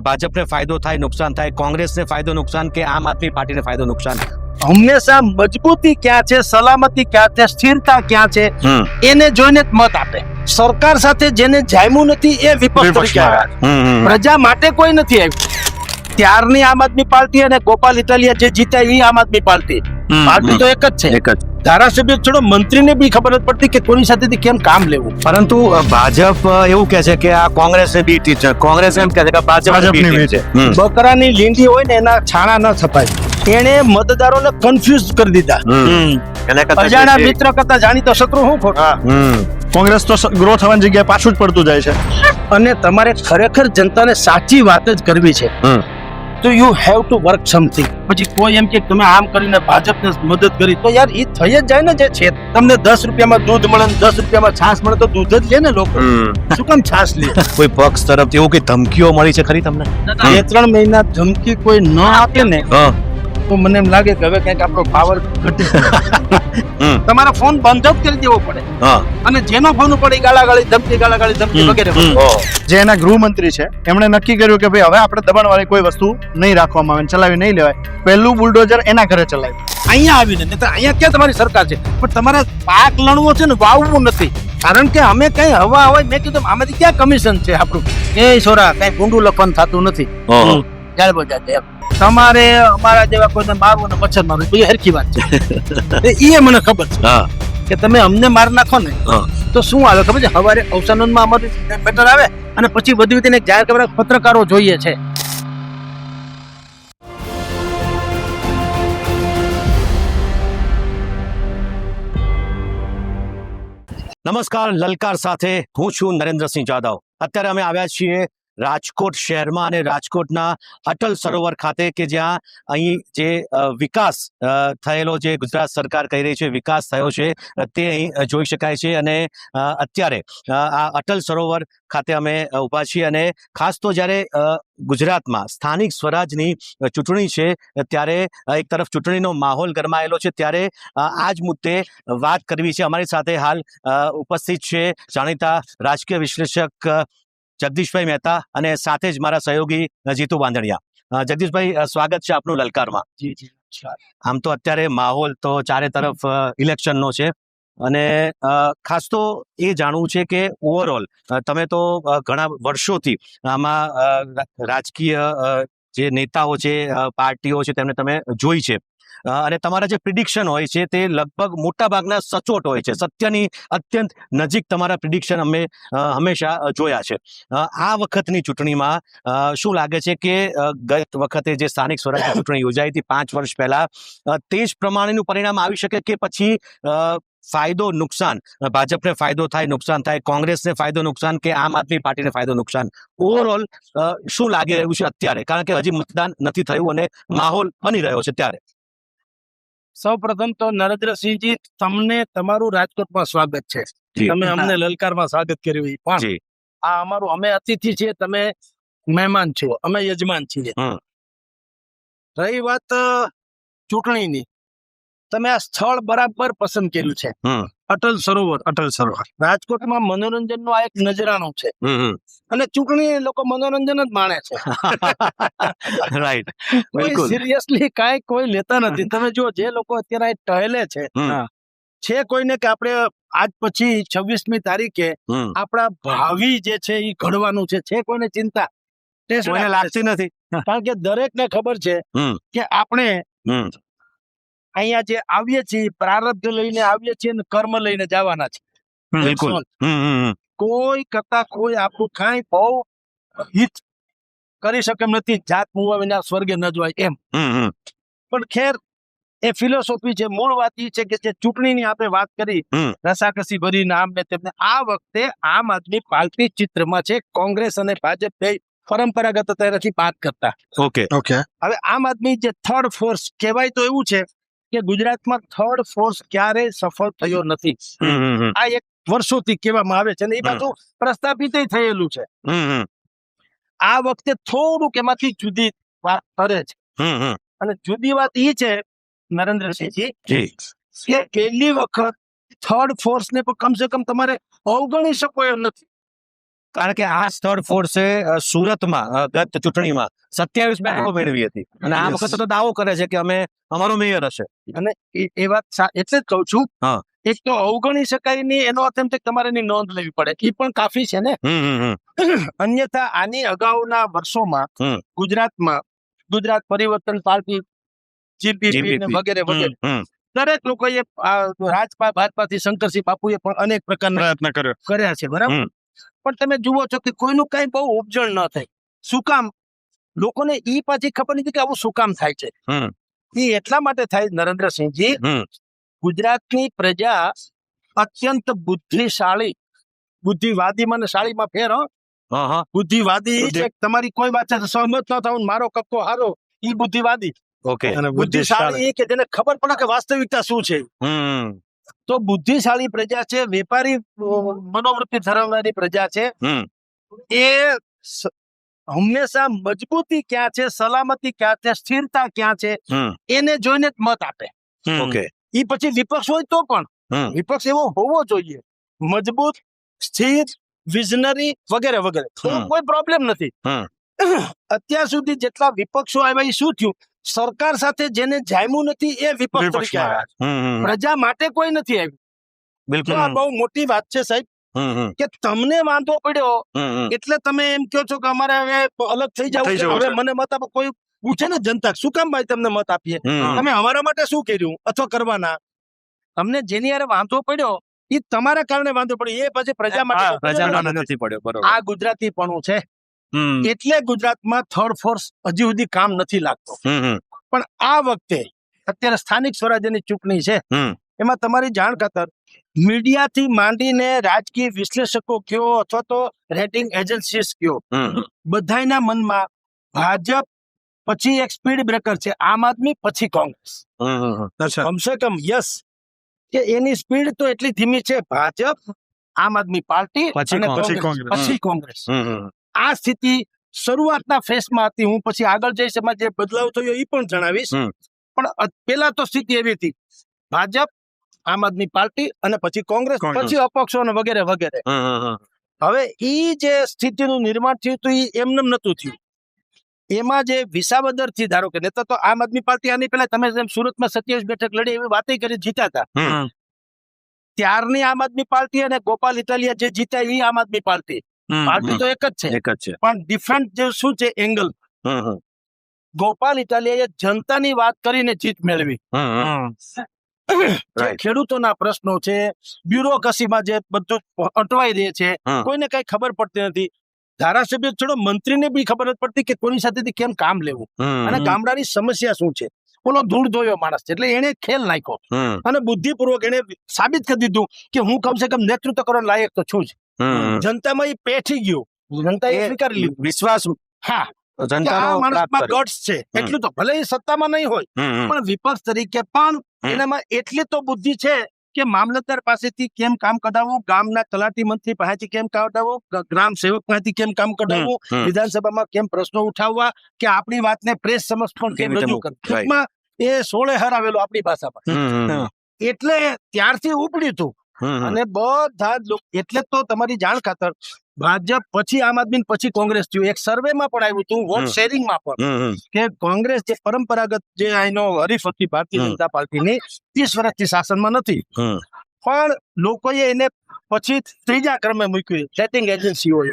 ભાજપને ફાયદો થાય નુકસાન થાય, કોંગ્રેસને ફાયદો નુકસાન કે આમ આદમી પાર્ટીને ફાયદો નુકસાન? હંમેશા મજબૂતી ક્યાં છે, સલામતી ક્યાં છે, સ્થિરતા ક્યાં છે એને જોઈને જ મત આપે. સરકાર સાથે જેને જામ્યું નથી એ વિપક્ષ તરીકે આવ્યા. પ્રજા માટે કોઈ નથી આવ્યું. ત્યારની આમ આદમી પાર્ટી અને ગોપાલ ઇટાલિયા જે જીત્યા એ આમ આદમી પાર્ટી તો એક જ છે. ધારાસભ્ય છોડો મંત્રીને બી ખબર નથી પડતી કે કોની સાથેથી કેમ કામ લેવું. પરંતુ ભાજપ એવું કહે છે કે આ કોંગ્રેસને બી છે, કોંગ્રેસ એમ કહે છે કે ભાજપની બી છે. બકરાની લીંડી હોય ને એના છાણા ન છપાય. એને મતદારોને કન્ફ્યુઝ કરી દીધા. અજાણા મિત્ર કરતા જાણીતો શત્રુ શું ખોટું. કોંગ્રેસ તો ગ્રો થવાની જગ્યાએ પાછું જ પડતું જાય છે. અને તમારે ખરેખર જનતાને સાચી વાત જ કરવી છે તો you have to work something. પછી કોઈ એમ કે તમે આમ કરીને ભાજપને મદદ કરી તો યાર એ થઈ જ જાય ને. જે છે તમને 10 રૂપિયામાં દૂધ મળે ને 10 રૂપિયામાં છાશ મળે તો દૂધ જ લે ને લોકો. શું કામ છાશ લે? કોઈ પક્ષ તરફથી એવું કઈ ધમકીઓ મળી છે ખરી તમને? 2-3 મહિના ધમકી કોઈ ન આપે ને તો મને એમ લાગે કે હવે કંઈક આપણો પાવર ઘટી તમારા ફોન બંધ જ કરી દેવો પડે. અને જેનો ફોન પડે ગાળાગાળી ધમકી વગેરે. જે એના ગૃહમંત્રી છે એમણે નક્કી કર્યું કે ભાઈ હવે આપણે દબાણવાળી કોઈ વસ્તુ નહીં રાખવામાં આવે, ચલાવી નહીં લેવાય. પહેલું બુલડોઝર એના ઘરે ચલાવ્યું. અહીંયા આવીને નહીં તો અહીંયા ક્યાં તમારી સરકાર છે? પણ તમારે પાક લણવો છે ને વાવવું નથી. કારણ કે અમે કઈ હવા હોય મેં કીધું આમાંથી ક્યાં કમિશન છે આપણું? એ છોરા કઈ ઊંડું લખવાનું થતું નથી. ચાલ બધા તમારે અમારા જેવા કોઈને મારવું ને મચ્છર મારવું એ હરખી વાત છે. એ મને ખબર છે કે તમે અમને માર નાખો ને તો શું આવે ખબર છે? સવારે અવસાનોમાં અમારું મેટર આવે અને પછી બધું તેને જાહેર કરવા પત્રકારો જોઈએ છે. નમસ્કાર, લલકાર સાથે હું છું નરેન્દ્રસિંહ જાદવ. અત્યારે અમે આવ્યા છીએ રાજકોટ શહેરમાં અને રાજકોટના અટલ સરોવર ખાતે કે જ્યાં અહીં જે વિકાસ થયેલો, જે ગુજરાત સરકાર કહી રહી છે વિકાસ થયો છે તે અહીં જોઈ શકાય છે. અને અત્યારે આ અટલ સરોવર ખાતે અમે ઊભા છીએ અને ખાસ તો જ્યારે ગુજરાતમાં સ્થાનિક સ્વરાજની ચૂંટણી છે ત્યારે એક તરફ ચૂંટણીનો માહોલ ગરમાયેલો છે ત્યારે આ જ મુદ્દે વાત કરવી છે. અમારી સાથે હાલ ઉપસ્થિત છે જાણીતા રાજકીય વિશ્લેષક જગદીશભાઈ મહેતા અને સાથે જ મારા સહયોગી જીતુ બાંધણિયા. જગદીશભાઈ, સ્વાગત છે આપનું લલકારમાં. આમ તો અત્યારે માહોલ તો ચારે તરફ ઇલેક્શનનો છે અને ખાસ તો એ જાણવું છે કે ઓવરઓલ તમે તો ઘણા વર્ષોથી આમાં રાજકીય જે નેતાઓ છે, પાર્ટીઓ છે તેમને તમે જોઈ છે અને તમારા જે પ્રિડિક્શન હોય છે તે લગભગ મોટા ભાગના સચોટ હોય છે. સત્યની અત્યંત નજીક તમારા પ્રિડિક્શન અમે હંમેશા જોયા છે. આ વખતની ચૂંટણીમાં શું લાગે છે કે ગત વખતે જે સ્થાનિક સ્વરાજની ચૂંટણી યોજાઈ હતી 5 વર્ષ પહેલા તે જ પ્રમાણેનું પરિણામ આવી શકે કે પછી ફાયદો નુકસાન, ભાજપને ફાયદો થાય નુકસાન થાય, કોંગ્રેસને ફાયદો નુકસાન કે આમ આદમી પાર્ટીને ફાયદો નુકસાન? ઓવરઓલ શું લાગી રહ્યું છે અત્યારે, કારણ કે હજી મતદાન નથી થયું અને માહોલ બની રહ્યો છે ત્યારે? સૌ પ્રથમ તો નરેન્દ્રસિંહજી તમને તમારું રાજકોટમાં સ્વાગત છે. તમે અમને લલકારમાં સ્વાગત કર્યું. પણ આ અમારું, અમે અતિથિ છીએ, તમે મહેમાન છો, અમે યજમાન છીએ. રહી વાત ચૂંટણીની, તમે આ સ્થળ બરાબર પસંદ કર્યું છે. અટલ સરોવર. રાજકોટમાં મનોરંજનનો આ એક નજરાણો છે અને ચૂંટણી લોકો મનોરંજન જ માણે છે. રાઈટ, કોઈ સિરિયસલી કાંઈ કોઈ લેતા નથી. તમે જો જે લોકો અત્યારે ટહેલે છે કોઈને કે આપણે આજ પછી 26મી તારીખે આપણા ભાવિ જે છે એ ઘડવાનું છે કોઈને ચિંતા કોઈને લાગતી નથી. કારણ કે દરેકને ખબર છે કે આપણે અહીંયા જે આવીએ છીએ પ્રારબ્ધ લઈને આવીએ છીએ અને કર્મ લઈને જવાના છે. બિલકુલ. કોઈ કરતા કોઈ આપણું કાંઈ બહુ હિત કરી શકે એમ નથી. જાત મુવા વિના સ્વર્ગે ન જવાય એમ. પણ ખેર એ ફિલોસોફી છે. મૂળ વાત એ છે કે જે ચૂંટણીની આપણે વાત કરી રસાકસી ભરી નામ ને તેમને, આ વખતે આમ આદમી પાર્ટી ચિત્રમાં છે. કોંગ્રેસ અને ભાજપ બે પરંપરાગત અત્યારેથી વાત કરતા. ઓકે. હવે આમ આદમી જે થર્ડ ફોર્સ કહેવાય તો એવું છે કે ગુજરાતમાં થર્ડ ફોર્સ ક્યારેય સફળ થયો નથી. આ એક વર્ષોથી કહેવામાં આવે છે અને એ પાછું પ્રસ્થાપિત થયેલું છે. આ વખતે થોડુંક એમાંથી જુદી વાત કરે છે અને જુદી વાત એ છે નરેન્દ્રસિંહજી કે પહેલી વખત થર્ડ ફોર્સ ને પણ કમસે કમ તમારે અવગણી શકો એમ નથી. કારણ કે આ થર્ડ ફોર્સે સુરતમાં ગત ચૂંટણીમાં 27 બેઠકો મેળવી હતી અને આ વખતે તો દાવો કરે છે કે અમે અમારો મેયર હશે. અને એ વાત એટલે જ કહું છું. હા. એક તો અવગણી શકાય નહીં, એનો અર્થ એમ છે કે તમારે એની નોંધ લેવી પડે, એ પણ કાફી છે ને. અન્યથા આની અગાઉના વર્ષોમાં ગુજરાતમાં ગુજરાત પરિવર્તન પાર્ટી, જીપીપી વગેરે વગેરે દરેક લોકોએ ભાજપાથી શંકરસિંહ બાપુએ પણ અનેક પ્રકારના પ્રયત્ન કર્યા છે, બરાબર. પણ તમે જુઓ છો કે કોઈનું કઈ બહુ ઉપજણ ન થાય. શું કામ? લોકોને ઈ પાછી ખબર નથી કે આવું શું કામ થાય છે. એ એટલા માટે થાય, નરેન્દ્રસિંહજી, ગુજરાતની પ્રજા અત્યંત બુદ્ધિશાળી, બુદ્ધિવાદી, મને શાળીમાં ફેર, બુદ્ધિવાદી છે. તમારી કોઈ વાત સાથે સહમત ન થાવ, મારો કક્કો હારો, ઈ બુદ્ધિવાદી. ઓકે. બુદ્ધિશાળી એ કે જેને ખબર પડે કે વાસ્તવિકતા શું છે. તો બુદ્ધિશાળી પ્રજા છે, વેપારી મનોવૃત્તિ ધરાવનારી પ્રજા છે. એ હંમેશા મજબૂતી ક્યાં છે, સલામતી ક્યાં છે, સ્થિરતા ક્યાં છે, એને જોઈને જ મત આપે. ઓકે. એ પછી વિપક્ષ હોય તો પણ વિપક્ષ એવો હોવો જોઈએ, મજબૂત, સ્થિર, વિઝનરી વગેરે વગેરે. કોઈ પ્રોબ્લેમ નથી. અત્યાર સુધી જેટલા વિપક્ષો આવ્યા, એ શું થયું? સરકાર સાથે જેને જામ્યું નથી એ વિપક્ષ તરીકે આવ્યા. પ્રજા માટે કોઈ નથી આવ્યું. બિલકુલ. આ બહુ મોટી વાત છે સાહેબ, કે તમને વાંધો પડ્યો એટલે તમે એમ કહો છો કે અમારે હવે અલગ થઈ જવું છે, હવે મને મત આપો. કોઈ પૂછે ને જનતા, શું કામ ભાઈ તમને મત આપીએ, તમે અમારા માટે શું કર્યું અથવા કરવાના? તમને જેની યારે વાંધો પડ્યો એ તમારા કારણે વાંધો પડ્યો, એ પછી પ્રજા માટે નથી પડ્યો. બરોબર. આ ગુજરાતીપણું છે. એટલે ગુજરાતમાં થર્ડ ફોર્સ હજી સુધી કામ નથી લાગતો. પણ આ વખતે અત્યારે સ્થાનિક સ્વરાજ્યની ચૂંટણી છે, એમાં તમારી જાણ ખાતર મીડિયાથી માંડીને રાજકીય વિશ્લેષકો કયો અથવા તો રેટિંગ એજન્સીસ કયો, બધાના મનમાં ભાજપ પછી એક સ્પીડ બ્રેકર છે, આમ આદમી પછી કોંગ્રેસ. કમસે કમ યસ, કે એની સ્પીડ તો એટલી ધીમી છે, ભાજપ, આમ આદમી પાર્ટી પછી કોંગ્રેસ. આ સ્થિતિ શરૂઆતના ફેસમાં હતી. હું પછી આગળ જઈશ, એમાં જે બદલાવ થયો એ પણ જણાવીશ. પણ પેલા તો સ્થિતિ એવી હતી, ભાજપ, આમ આદમી પાર્ટી અને પછી કોંગ્રેસ, પછી અપક્ષો વગેરે વગેરે. હવે ઈ જે સ્થિતિનું નિર્માણ થયું હતું એ એમનેમ નતું થયું. એમાં જે વિસાવદર થી, ધારો કે નેતા તો આમ આદમી પાર્ટી આની પેલા તમે જેમ સુરતમાં 27 બેઠક લડી એવી વાતે કરી જીતા હતા, ત્યારની આમ આદમી પાર્ટી અને ગોપાલ ઇટાલિયા જે જીતા એ આમ આદમી પાર્ટી તો એક જ છે. પણ ડિફરન્ટ જે શું છે એંગલ, ગોપાલ ઇટાલિયાએ જનતાની વાત કરીને જીત મેળવી. ખેડૂતોના પ્રશ્નો છે, બ્યુરોક્રેસીમાં જે બધું અટવાઈ રહે છે, કોઈને કઈ ખબર પડતી નથી. ધારાસભ્ય છોડો, મંત્રીને બી ખબર નથી પડતી કે કોની સાથેથી કેમ કામ લેવું અને ગામડાની સમસ્યા શું છે. ઓલો ધૂળ ધોયો માણસ છે, એટલે એને ખેલ નાખ્યો અને બુદ્ધિપૂર્વક એને સાબિત કરી દીધું કે હું કમસે કમ નેતૃત્વ કરવા લાયક તો છું જ. જનતામાં એ પેઠી ગયું, જનતાએ સ્વીકારી લીધું. વિશ્વાસ. હા, આ માણસમાં ગટ્સ છે. એટલું તો ભલે એ સત્તામાં નહીં હોય, પણ વિપક્ષ તરીકે પણ એનામાં એટલી તો બુદ્ધિ છે કે મામલતદાર પાસેથી કેમ કામ કઢાવવું, ગામના તલાટી મંત્રી પાસેથી કેમ કઢાવવું, ગ્રામ સેવક પાસેથી કેમ કામ કઢાવવું, વિધાનસભામાં કેમ પ્રશ્નો ઉઠાવવા, કે આપણી વાતને પ્રેસ સમક્ષ પણ કેમ રજૂ કરવી. ટૂંકમાં એ સોળે હરાવેલો આપણી ભાષામાં. એટલે ત્યારથી ઉપડ્યું હતું. અને બધા જ લોકો, એટલે તો તમારી જાણ ખાતર ભાજપ પછી આમ આદમી પછી કોંગ્રેસ થયું. એક સર્વેમાં પણ આવ્યું હતું, વોટ શેરિંગમાં પણ, કે કોંગ્રેસ જે પરંપરાગત જે આનો હરીફ હતી ભારતીય જનતા પાર્ટીની, 30 વર્ષથી શાસનમાં નથી, પણ લોકોએ એને પછી ત્રીજા ક્રમે મૂક્યું રેટિંગ એજન્સીઓએ.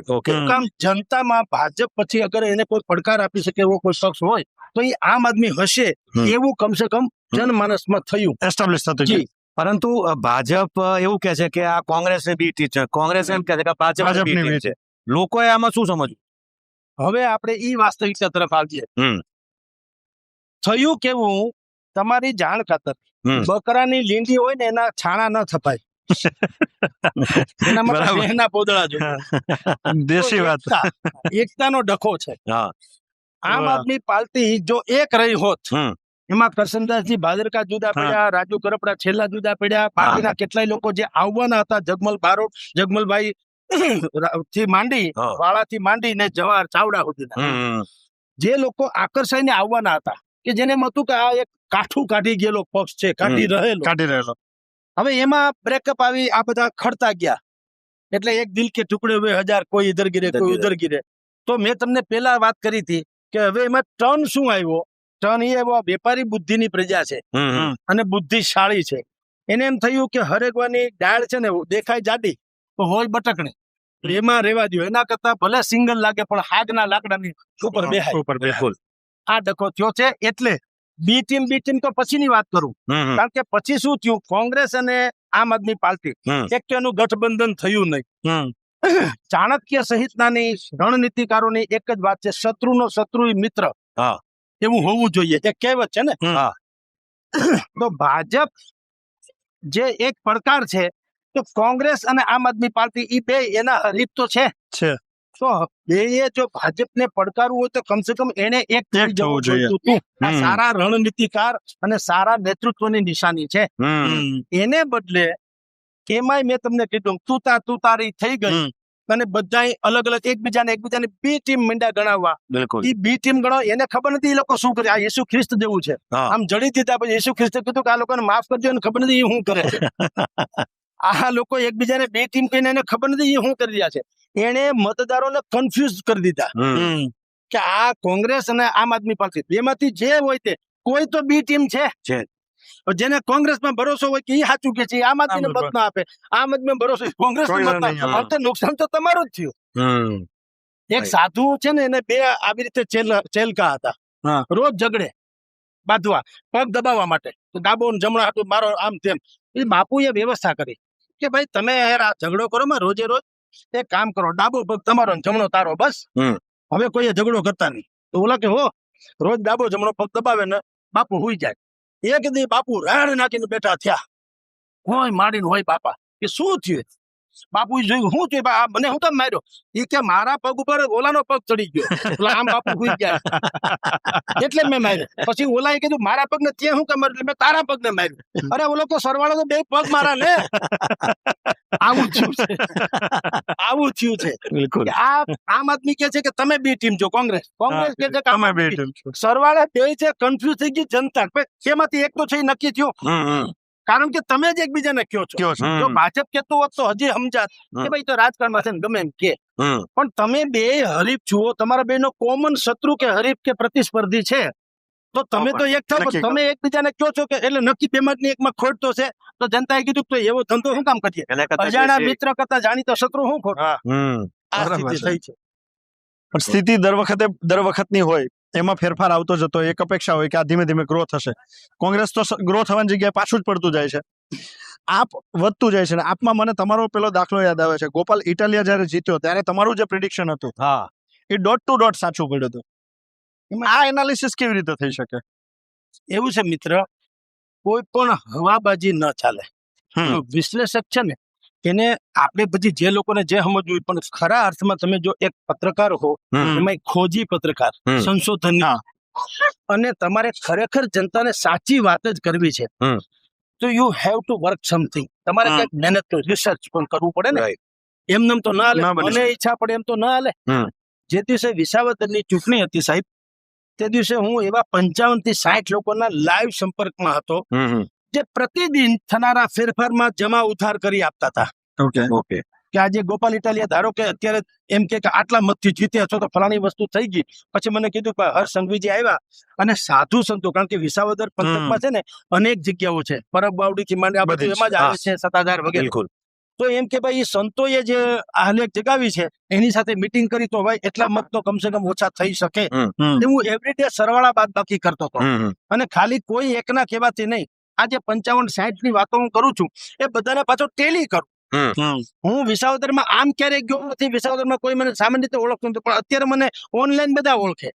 કામ જનતામાં ભાજપ પછી અગર એને કોઈ પડકાર આપી શકે એવો કોઈ શખ્સ હોય તો એ આમ આદમી હશે, એવું કમસે કમ જનમાનસમાં થયું, એસ્ટાબ્લિશ થતું. પરંતુ ભાજપ એવું કે છે કે આ કોંગ્રેસની બી ટીમ છે, કોંગ્રેસ એમ કે છે કે ભાજપની બી ટીમ છે. લોકોએ આમાં શું સમજવું? હવે આપણે ઈ વાસ્તવિકતા તરફ આવીએ. થયું કેવું, તમારી જાણ ખાતર બકરાની લીંડી હોય ને એના છાણા ન છપાય, એના માટે એના પોદળા જોઈએ. દેશી વાત, એકતાનો ડખો છે. આમ આદમી પાર્ટી જો એક રહી હોત, એમાં કરશનદાસજી ભાદરકા જુદા પડ્યા, રાજુ કરપડા છેલ્લા જુદા પડ્યા, પાર્ટીના કેટલાય લોકો જે આવવાના હતા, જગમલ બારોટ, જગમલભાઈ થી માંડી, વાળાથી માંડી ને જવાહર ચાવડા સુધીના જે લોકો આકર્ષાઈને આવવાના હતા, કે જેને એમ હતું કે આ એક કાઠું કાઢી ગયેલો પક્ષ છે, કાઢી રહેલો. હવે એમાં બ્રેકઅપ આવી, આ બધા ખડતા ગયા. એટલે એક દિલ કે ટુકડે हुए હજાર, કોઈ ઇધર ગિરે કોઈ ઉધર ગિરે. તો મેં તમને પેલા વાત કરી હતી કે હવે એમાં ટર્ન શું આવ્યો? ટર્ન એ એવો વેપારી બુદ્ધિની પ્રજા છે અને બુદ્ધિશાળી છે. એને એમ થયું કે હરેકવાની ડાળ છે ને દેખાય જાડી તો હોય બટકણી, એમાં રેવા દો. એના કરતા ભલે સિંગલ લાગે પણ આગના લાકડાની ઉપર બેહાય. આ ડખો થયો છે. એટલે બી ટીમ તો પછીની વાત કરું, કારણ કે પછી શું થયું, કોંગ્રેસ અને આમ આદમી પાર્ટી એક તો એનું ગઠબંધન થયું નહીં. ચાણક્ય સહિતનાની રણનીતિકારોની એક જ વાત છે, શત્રુનો શત્રુ મિત્ર એવું હોવું જોઈએ, એક કહેવત છે ને. તો ભાજપ જે એક પડકાર છે, તો કોંગ્રેસ અને આમ આદમી પાર્ટી એ બે એના હરીફ તો છે. તો બે જો ભાજપને પડકારવું હોય તો કમસે કમ એને એક થઈ જવું જોઈએ. આ સારા રણનીતિકાર અને સારા નેતૃત્વની નિશાની છે. એને બદલે એમાંય મેં તમને કીધું તું તારી થઈ ગઈ અને બધા અલગ અલગ એકબીજાને બી ટીમ મીંડા ગણાવવા. એ બી ટીમ ગણાવ, એને ખબર નથી એ લોકો શું કરે. આ યેસુ ખ્રિસ્ત જેવું છે, આમ જડી દીધા પછી યેસુ ખ્રિસ્તે કીધું કે આ લોકોને માફ કરજો, એને ખબર નથી એ શું કરે છે. આ લોકો એકબીજાને બે ટીમ કહીને એને ખબર નથી એ શું કરી રહ્યા છે. એને મતદારોને કન્ફ્યુઝ કરી દીધા કે આ કોંગ્રેસ અને આમ આદમી પાર્ટી બેમાંથી જે હોય તે કોઈ તો બી ટીમ છે. જેને કોંગ્રેસમાં ભરોસો હોય કે એ સાચું કે છે, આમ આદમીને મત ના આપે, આમ આદમી ભરોસો કોંગ્રેસ નુકસાન તો તમારું જ થયું. એક સાધુ છે ને, એને બે આવી રીતે ચેલકા હતા, રોજ ઝઘડે બાંધવા, પગ દબાવવા માટે, ડાબો જમણા હાથું મારો આમ તેમ. એ બાપુએ વ્યવસ્થા કરી કે ભાઈ તમે યાર આ ઝઘડો કરો માં રોજે રોજ, એક કામ કરો, ડાબો પગ તમારો જમણો તારો, બસ હવે કોઈ ઝઘડો કરતા નહીં. તો ઓલા કે હો, રોજ ડાબો જમણો પગ દબાવે ને બાપુ હુઈ જાય. એક દી બાપુ રાડ નાખીને બેઠા થયા, કોઈ માડીને હોય બાપા કે શું થયું? બાપુ જોયું શું થયું, મને હું કામ માર્યો? એ કે મારા પગ ઉપર ઓલાનો પગ ચડી ગયો, આમ બાપુ હુઈ ગયા એટલે મેં માર્યો. પછી ઓલાએ કીધું મારા પગ ને ત્યાં શું કામ માર્યું? એટલે મેં તારા પગ ને માર્યું. અરે ઓલો તો સરવાળો તો બે પગ મારા ને. આવું થયું છે. બિલકુલ. આ આમ આદમી કે છે કે તમે બી ટીમ છો, કોંગ્રેસ કે છે કે અમે બે ટીમ છો. સરવાળે બે છે, કન્ફ્યુઝ થઈ ગઈ જનતા. એમાંથી એક તો છે નક્કી થયું, કારણ કે તમે જ એકબીજાને કયો છો. જો ભાજપ કેતું હોત તો હજી સમજાત કે ભાઈ તો રાજકારણમાં છે ને ગમે એમ કે, પણ તમે બે હરીફ છો, તમારા બે નો કોમન શત્રુ કે હરીફ કે પ્રતિસ્પર્ધી છે, તો તમે તો એક થાવ. તમે એકબીજાને કયો છો કે એટલે નક્કી પેમેન્ટની એકમાં ખોટ તો છે, તો જનતાએ કીધું તો એવો ધંધો શું કામ કરીએ? અજાણા મિત્ર કરતા જાણીતો શત્રુ શું ખોટ? આ સ્થિતિ થઈ છે. સ્થિતિ દર વખતની હોય, એમાં ફેરફાર આવતો જતો, એક અપેક્ષા હોય કે આ ધીમે ધીમે ગ્રો થશે. કોંગ્રેસ તો ગ્રો થવાની જગ્યાએ પાછું જ પડતું જાય છે, આપ વધતું જાય છે. આપમાં મને તમારો પેલો દાખલો યાદ આવે છે, ગોપાલ ઇટાલિયા જયારે જીત્યો ત્યારે તમારું જે પ્રિડિક્શન હતું એ ડોટ ટુ ડોટ સાચું પડ્યું હતું. આ એનાલિસિસ કેવી રીતે થઈ શકે? એવું છે મિત્ર, કોઈ પણ હવાબાજી ન ચાલે. વિશ્લેષક છે ને, એને આપણે બધી જે લોકોને જે સમજવું, પણ ખરા અર્થમાં તમે જો એક પત્રકાર હો, એમાં ખોજી પત્રકાર, સંશોધન, અને તમારે ખરેખર જનતાને સાચી વાત જ કરવી છે, તો you have to work something. તમારે કંઈક મહેનત કરવી, રિસર્ચ પણ કરવું પડે ને. એમને તો ના હાલે, મને ઈચ્છા પડે એમ તો ના હાલે. જે દિવસે વિસાવદરની ચૂંટણી હતી સાહેબ, તે દિવસે હું એવા 55 થી 60 લોકોના લાઈવ સંપર્કમાં હતો, જે પ્રતિદિન થનારા ફેરફારમાં જમા ઉધાર કરી આપતા હતા. કે આજે ગોપાલ ઇટાલિયા ધારો કે અત્યારે એમ કે આટલા મતથી જીત્યા છો તો ફલાણી વસ્તુ થઈ ગઈ. પછી મને કીધું કે હર્ષ સંઘવીજી આવ્યા અને સાધુ સંતો, કારણ કે વિસાવદર પંથકમાં છે ને અનેક જગ્યાઓ છે, પરબ બાવડી થી માંડી આ બધું એમાં જ આવે છે, સત્તાધાર વગેરે. તો એમ કે ભાઈ સંતોએ જે આલેખ જગાવી છે એની સાથે મીટિંગ કરી તો ભાઈ એટલા મત તો કમસે કમ ઓછા થઈ શકે. હું એવરીડે સરવાળા બાદ બાકી કરતો હતો, અને ખાલી કોઈ એકના કહેવાથી નહીં. આ જે 55-60 ની વાતો હું કરું છું એ બધાને પાછો ટેલી કરું. હું વિસાવદરમાં આમ ક્યારેય ગયો નથી, વિસાવદરમાં કોઈ મને સામાન્ય રીતે ઓળખતું નથી, પણ અત્યારે મને ઓનલાઈન બધા ઓળખે.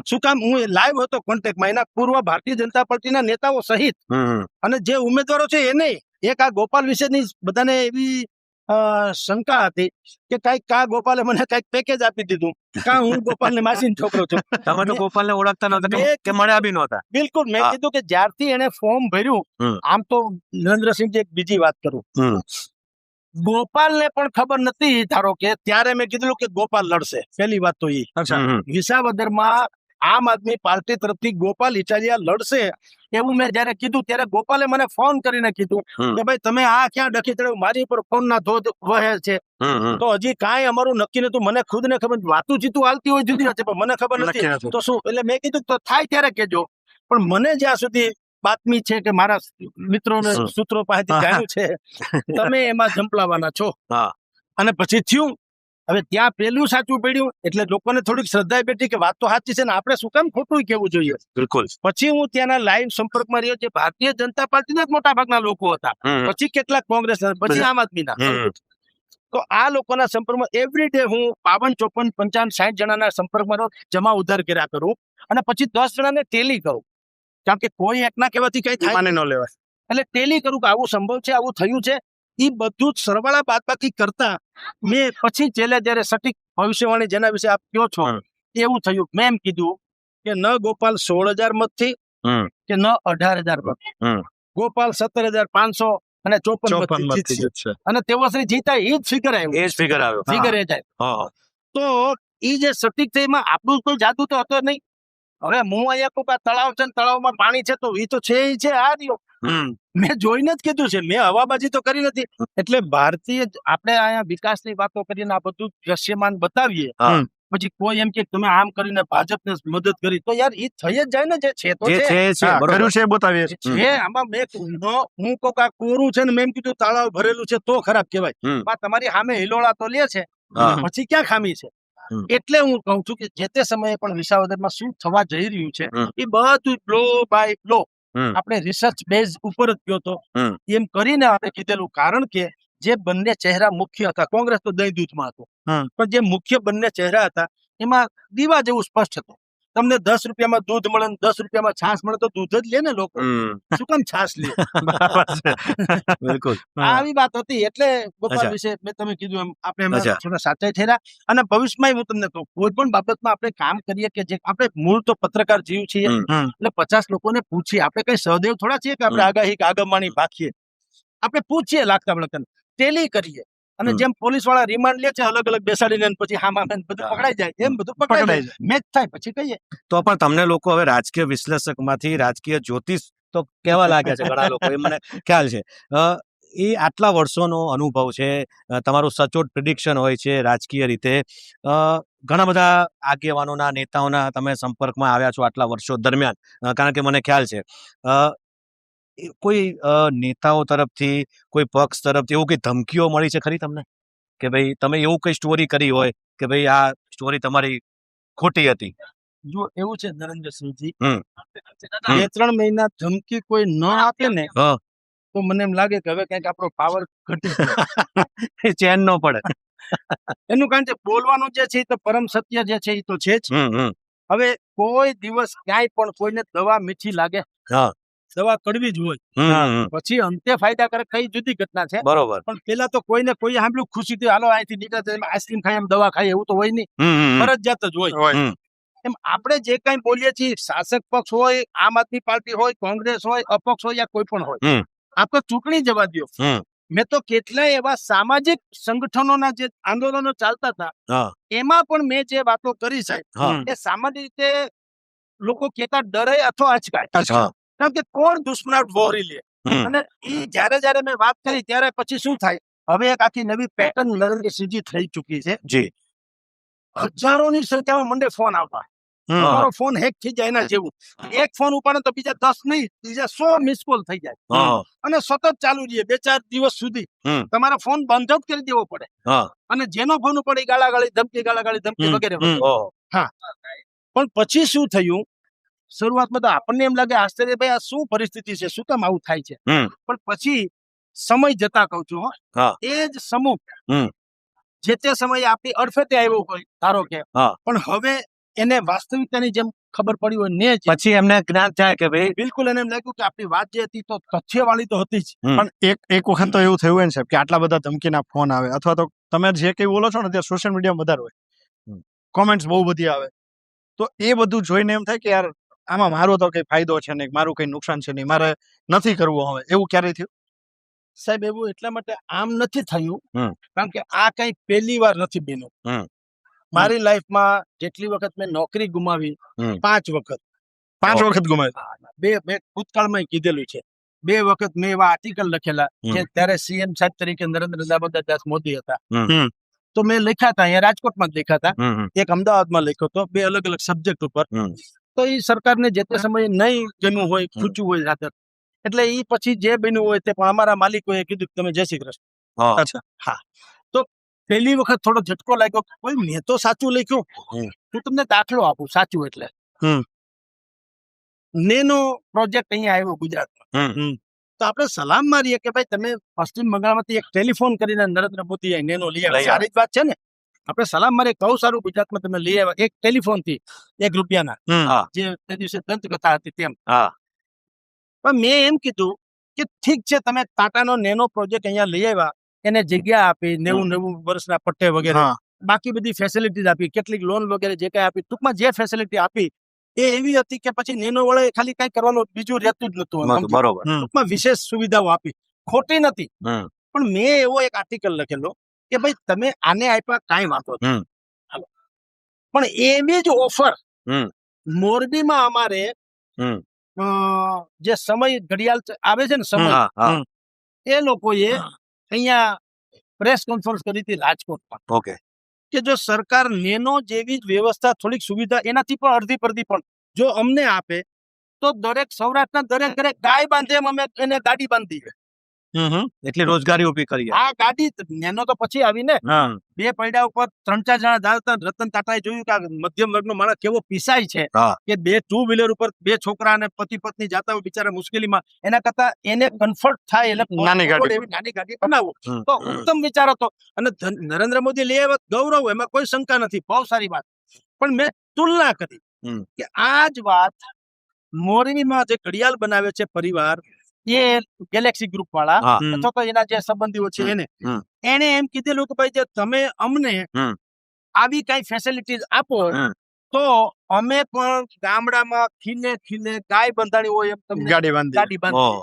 શું કામ? હું લાઈવ હતો કોન્ટેક્ટમાં એના પૂર્વ ભારતીય જનતા પાર્ટીના નેતાઓ સહિત, અને જે ઉમેદવારો છે એને. એક આ ગોપાલ વિશેની બધાને એવી શંકા હતી કે કઈક ગોપાલે મને કઈક પેકેજ આપી દીધું, હું ગોપાલને માસીનો છોકરો છું. તમે તો ગોપાલને ઓળખતા નહોતા કે મળ્યા બી નહોતા? બિલકુલ. મેં કીધું કે જ્યારથી એને ફોર્મ ભર્યું, આમ તો નરેન્દ્રસિંહજી એક બીજી વાત કરું, ગોપાલને પણ ખબર નથી ધારો કે ત્યારે મેં કીધું કે ગોપાલ લડશે. પહેલી વાત તો એ વિસાવદરમાં આમ આદમી પાર્ટી તરફથી ગોપાલ ઇટાલિયા લડશે એવું મેં જયારે કીધું ત્યારે ગોપાલે મને ફોન કરીને કીધું કે ભાઈ તમે આ ક્યાં ડખી ચડ્યો, મારી પર ફોન ના ધોધ વહે છે. તો હજી કાંઈ અમારું નક્કી નતું. મને ખુદ ને ખબર, વાતું ચીતું હાલતી હોય જુદી હતી પણ મને ખબર નથી. તો શું એટલે મેં કીધું તો થાય ત્યારે કેજો. પણ મને જ્યાં સુધી બાતમી છે કે મારા મિત્રોને સૂત્રો પાસેથી જાણ્યું છે તમે એમાં ઝંપલાવાના છો. અને પછી થયું. હવે ત્યાં પેલું સાચું પડ્યું એટલે લોકોને થોડીક શ્રદ્ધા બેઠી કે વાત તો સાચી છે ને આપણે શું કામ ખોટું કેવું જોઈએ. બિલકુલ. પછી હું ત્યાંના લાઈવ સંપર્કમાં રહ્યો. જે ભારતીય જનતા પાર્ટીના જ મોટા ભાગના લોકો હતા, પછી કેટલાક કોંગ્રેસ, પછી આમ આદમીના. તો આ લોકોના સંપર્કમાં એવરી ડે હું 52, 54, 55, 60 જણાના સંપર્કમાં રહું, જમા ઉધાર કર્યા કરું અને પછી 10 જણાને ટેલી કરું. કારણ કે કોઈ એકના કહેવાથી કઈ થાય ન લેવાય. એટલે ટેલી કરું કે આવું સંભવ છે, આવું થયું છે. એ બધું જ સરવાળા બાદબાકી કરતા મેં પછી છેલ્લે જયારે સટીક ભવિષ્યવાણી જેના વિશે આપ કહો છો એવું થયું. મેં એમ કીધું કે ન ગોપાલ 16,000 મતથી કે ન 18,000 મત, ગોપાલ 17,500 અને 54 મતથી જીતશે. અને તેવાશ્રી જીતા એ જ ફિગર આવ્યો. ફિગર એ જાય. તો એ જે સટીક છે એમાં આપણું કોઈ જાદુ તો હતો નહીં. હવે હું અહીંયા કહું કે તળાવ છે ને તળાવમાં પાણી છે તો એ તો છે એ છે. આ રહ્યો મેં જોઈને જ કીધું છે, મેં હવાબાજી તો કરી નથી. એટલે ભારતીય આપણે અહીંયા વિકાસની વાતો કરીને આ બધું દ્રશ્યમાન બતાવીએ, પછી કોઈ એમ કે તમે આમ કરીને ભાજપને મદદ કરી, તો યાર એ થઈ જ જાય ને. જે છે તો છે બતાવીએ છે. આમાં મેં હું કહું કે કોરું છે ને મેં કીધું તળાવ ભરેલું છે તો ખરાબ કહેવાય. તમારી સામે હિલોળા તો લે છે, પછી ક્યાં ખામી છે. એટલે હું કહું છું કે જે તે સમયે પણ વિસાવદરમાં શું થવા જઈ રહ્યું છે એ બધું બ્લો બાય બ્લો આપણે રિસર્ચ બેઝ ઉપર જ ગયો તો એમ કરીને આપણે કીધેલું. કારણ કે જે બંને ચહેરા મુખ્ય હતા, કોંગ્રેસ તો દહીં દૂધમાં હતું, પણ જે મુખ્ય બંને ચહેરા હતા એમાં દીવા જેવું સ્પષ્ટ હતું. તમને 10 રૂપિયામાં દૂધ મળે, 10 રૂપિયામાં છાશ મળે તો દૂધ જ લે ને લોકો, શું કામ છાશ લે. બિલકુલ. આવી વાત હતી. એટલે ગોપાલ વિશે મેં તમે કીધું એમ આપણે થોડા સાચા ઠેરા. અને ભવિષ્યમાં હું તમને કહું, કોઈ પણ બાબતમાં આપણે કામ કરીએ કે જે આપણે મૂળ તો પત્રકાર જીવ છીએ, એટલે 50 લોકોને પૂછીએ. આપણે કઈ સહદેવ થોડા છીએ કે આપણે આગાહી આગમવાણી ભાખીએ. આપણે પૂછીએ લાગતા વળગતા, ટેલી કરીએ. અને જેમ પોલીસ વાળા રિમાન્ડ લે છે અલગ અલગ બેસાડીને, પછી હામાં બધું પકડાઈ જાય, એમ બધું પકડાઈ જાય, મેચ થાય પછી કહીએ. તો પણ તમને લોકો હવે રાજકીય વિશ્લેષક માંથી રાજકીય જ્યોતિષ તો કેવા લાગ્યા છે ઘણા લોકો, એ મને ખ્યાલ છે. એ આટલા વર્ષોનો અનુભવ છે, તમારું સચોટ પ્રિડિક્શન હોય છે રાજકીય રીતે. ઘણા બધા આગેવાનોના, નેતાઓના તમે સંપર્કમાં આવ્યા છો આટલા વર્ષો દરમિયાન, કારણ કે મને ખ્યાલ છે કોઈ નેતાઓ તરફથી, કોઈ પક્ષ તરફથી એવું કઈ ધમકીઓ મળી છે ખરી તમને કે ભાઈ તમે એવું કઈ સ્ટોરી કરી હોય કે ભાઈ આ સ્ટોરી તમારી ખોટી હતી? જો એવું છે નરેન્દ્રસિંહજી, 2-3 મહિના ધમકી કોઈ ન આપે ને તો મને એમ લાગે કે હવે કઈક આપણો પાવર ઘટી ચેન ન પડે. એનું કારણ કે બોલવાનું જે છે એ તો પરમ સત્ય જે છે એ તો છે જ. હવે કોઈ દિવસ ક્યાંય પણ કોઈને દવા મીઠી લાગે, દવા કડવી જ હોય, પછી અંતે ફાયદાકારક કઈ જુદી ઘટના છે. બરોબર. પણ પેલા તો કોઈને કોઈ સાંભળ્યું ખુશીથી હાલો અહીંથી નીકળે આઈસ્ક્રીમ ખાય એમ દવા ખાય એવું તો હોય નહીં, ફરજિયાત જ હોય. એમ આપણે જે કઈ બોલીએ છીએ, શાસક પક્ષ હોય, આમ આદમી પાર્ટી હોય, કોંગ્રેસ હોય, અપક્ષ હોય યા કોઈ પણ હોય, આપણે ચૂંટણી જવા દો. મેં તો કેટલાય એવા સામાજિક સંગઠનોના જે આંદોલનો ચાલતા હતા એમાં પણ મેં જે વાતો કરી સાહેબ, એ સામાન્ય રીતે લોકો કહેતા ડરે અથવા અચકાય. કારણ કે કોણ દુશ્મનાટ વહોરી લે. અને એ જયારે મેં વાત કરી ત્યારે પછી શું થાય, હવે એક આખી નવી પેટર્ન નરેન્દ્રસિંહજી થઈ ચૂકી છે. જી, હજારોની સંખ્યામાં મંડે ફોન આવતા, તમારો ફોન હેક થઈ જાય એના જેવું. એક ફોન ઉપાડે તો બીજા 10 નહીં, બીજા 100 મિસ કોલ થઈ જાય, અને સતત ચાલુ રહીએ 2-4 દિવસ સુધી. તમારા ફોન બંધ જ કરી દેવો પડે, અને જેનો ફોન પડે ગાળાગાળી ધમકી વગેરે. હા, પણ પછી શું થયું, શરૂઆતમાં તો આપણને એમ લાગે આશ્ચર્ય, ભાઈ આ શું પરિસ્થિતિ છે, શું કામ આવું થાય છે. પણ પછી સમય જતા કહું છું, એ જ સમૂહ જે તે સમયે આપણી અડફેટે આવ્યો હોય ધારો કે, પણ હવે એને વાસ્તવિકતાની જેમ ખબર પડી હોય ને પછી એમને જ્ઞાન થાય કે ભાઈ બિલકુલ એને એમ લાગ્યું કે આપણી વાત જે હતી તો તથ્યવાળી તો હતી જ. પણ એક વખત તો એવું થયું હોય ને સાહેબ કે આટલા બધા ધમકીના ફોન આવે, અથવા તો તમે જે કઈ બોલો છો ને ત્યારે સોશિયલ મીડિયામાં વધારે હોય, કોમેન્ટ્સ બહુ બધી આવે, તો એ બધું જોઈને એમ થાય કે યાર આમાં મારો તો કઈ ફાયદો છે નહીં, મારું કઈ નુકસાન છે નહીં, મારે નથી કરવું. હવે એવું ક્યારે થયું સાહેબ? એવું એટલા માટે આમ નથી થયું કારણ કે આ કઈ પહેલી વાર નથી બન્યું. મારી લાઈફમાં જેટલી વખત મેં નોકરી ગુમાવી, હમ. 5 વખત, 5 વખત ગુમાવ્યું. મેં ભૂતકાળમાં કીધેલું છે, 2 વખત મેં એવા આર્ટિકલ લખેલા કે ત્યારે સીએમ સાહેબ તરીકે નરેન્દ્ર દામોદરદાસ મોદી હતા. હમ. તો મેં લખ્યા હતા, અહીંયા રાજકોટમાં જ લખ્યા હતા, હમ. એક અમદાવાદમાં લખ્યો હતો, 2 અલગ અલગ સબ્જેક્ટ ઉપર. હમ. તો એ સરકારને જે તે સમયે નહીં ગમ્યું હોય, ખૂચ્યું હોય રાતે, એટલે એ પછી જે બન્યું હોય તે પણ અમારા માલિકોએ કીધું કે તમે જય શ્રી કૃષ્ણ. હા. અચ્છા. તો પહેલી વખત થોડો ઝટકો લાગ્યો, કોઈ મેં તો સાચું લખ્યું. હું તમને દાખલો આપું, સાચું એટલે નેનો પ્રોજેક્ટ અહીંયા આવ્યો ગુજરાતમાં. તો આપણે સલામ મારીએ કે ભાઈ તમે પશ્ચિમ બંગાળમાંથી એક ટેલિફોન કરીને નરેન્દ્ર મોદી નેનો લઈ આવ્યા, સારી જ વાત છે ને. આપણે સલામ મારીએ, કહું સારું, ગુજરાતમાં તમે લઈ આવ્યા એક ટેલિફોન થી ₹1 જે તે દિવસે દંતકથા હતી તેમ. પણ મેં એમ કીધું કે ઠીક છે, તમે ટાટાનો નેનો પ્રોજેક્ટ અહીંયા લઈ આવ્યા, એને જગ્યા આપી, 90 વર્ષના પટ્ટે વગેરે, બાકી બધી ફેસિલિટીઝ આપી, કેટલીક લોન વગેરે જે કઈ આપી, ટૂંકમાં જે ફેસિલિટી આપી એ એવી હતી કે પછી નેનો વાળાએ ખાલી કઈ કરવાનું બીજું રહેતું જ નતું. બરોબર. ટૂંકમાં વિશેષ સુવિધાઓ આપી, ખોટી નથી. પણ મેં એવો એક આર્ટિકલ લખેલો કે ભાઈ તમે આને આપ્યા કાંઈ વાંધો નથી, પણ એવી જ ઓફર મોરબીમાં અમારે જે સમય ઘડિયાળ આવે છે ને સમય, એ લોકોએ અહીંયા પ્રેસ કોન્ફરન્સ કરી હતી રાજકોટમાં. ઓકે. કે જો સરકાર નેનો જેવી જ વ્યવસ્થા, થોડીક સુવિધા એનાથી પણ અડધી પડધી પણ જો અમને આપે તો દરેક સૌરાષ્ટ્રના દરેક ઘરે ગાય બાંધે એમ અમે એને ગાડી બાંધી. એટલે રોજગારી ઉભી કરી. આ ગાડી નેનો તો પછી આવી ને, 2 પૈડા ઉપર 3-4 જણા ધારતા. રતન ટાટાએ જોયું કે આ મધ્યમ વર્ગનો માણસ કેવો પીસાય છે કે 2 2 વ્હીલર ઉપર 2 છોકરા અને પતિ પત્ની જાતા હોય બિચારા મુશ્કેલીમાં, એના કરતા એને કમ્ફર્ટ થાય એટલે નાની ગાડી બનાવો તો ઉત્તમ વિચાર હતો. અને નરેન્દ્ર મોદી લઈ આવ્યા, ગૌરવ, એમાં કોઈ શંકા નથી, બહુ સારી વાત. પણ મેં તુલના કરી કે આ જ વાત મોરબીમાં જે ઘડિયાળ બનાવે છે પરિવાર, એ ગેલેક્સી ગ્રુપ વાળા અથવા તો એના જે સંબંધીઓ છે એને એમ કીધેલું કે ભાઈ જે તમે અમને આવી કઈ ફેસિલિટીઝ આપો તો અમે પણ ગામડામાં ખીલે ગાય બંધાણી હોય એમ તમને ગાડી બાંધી.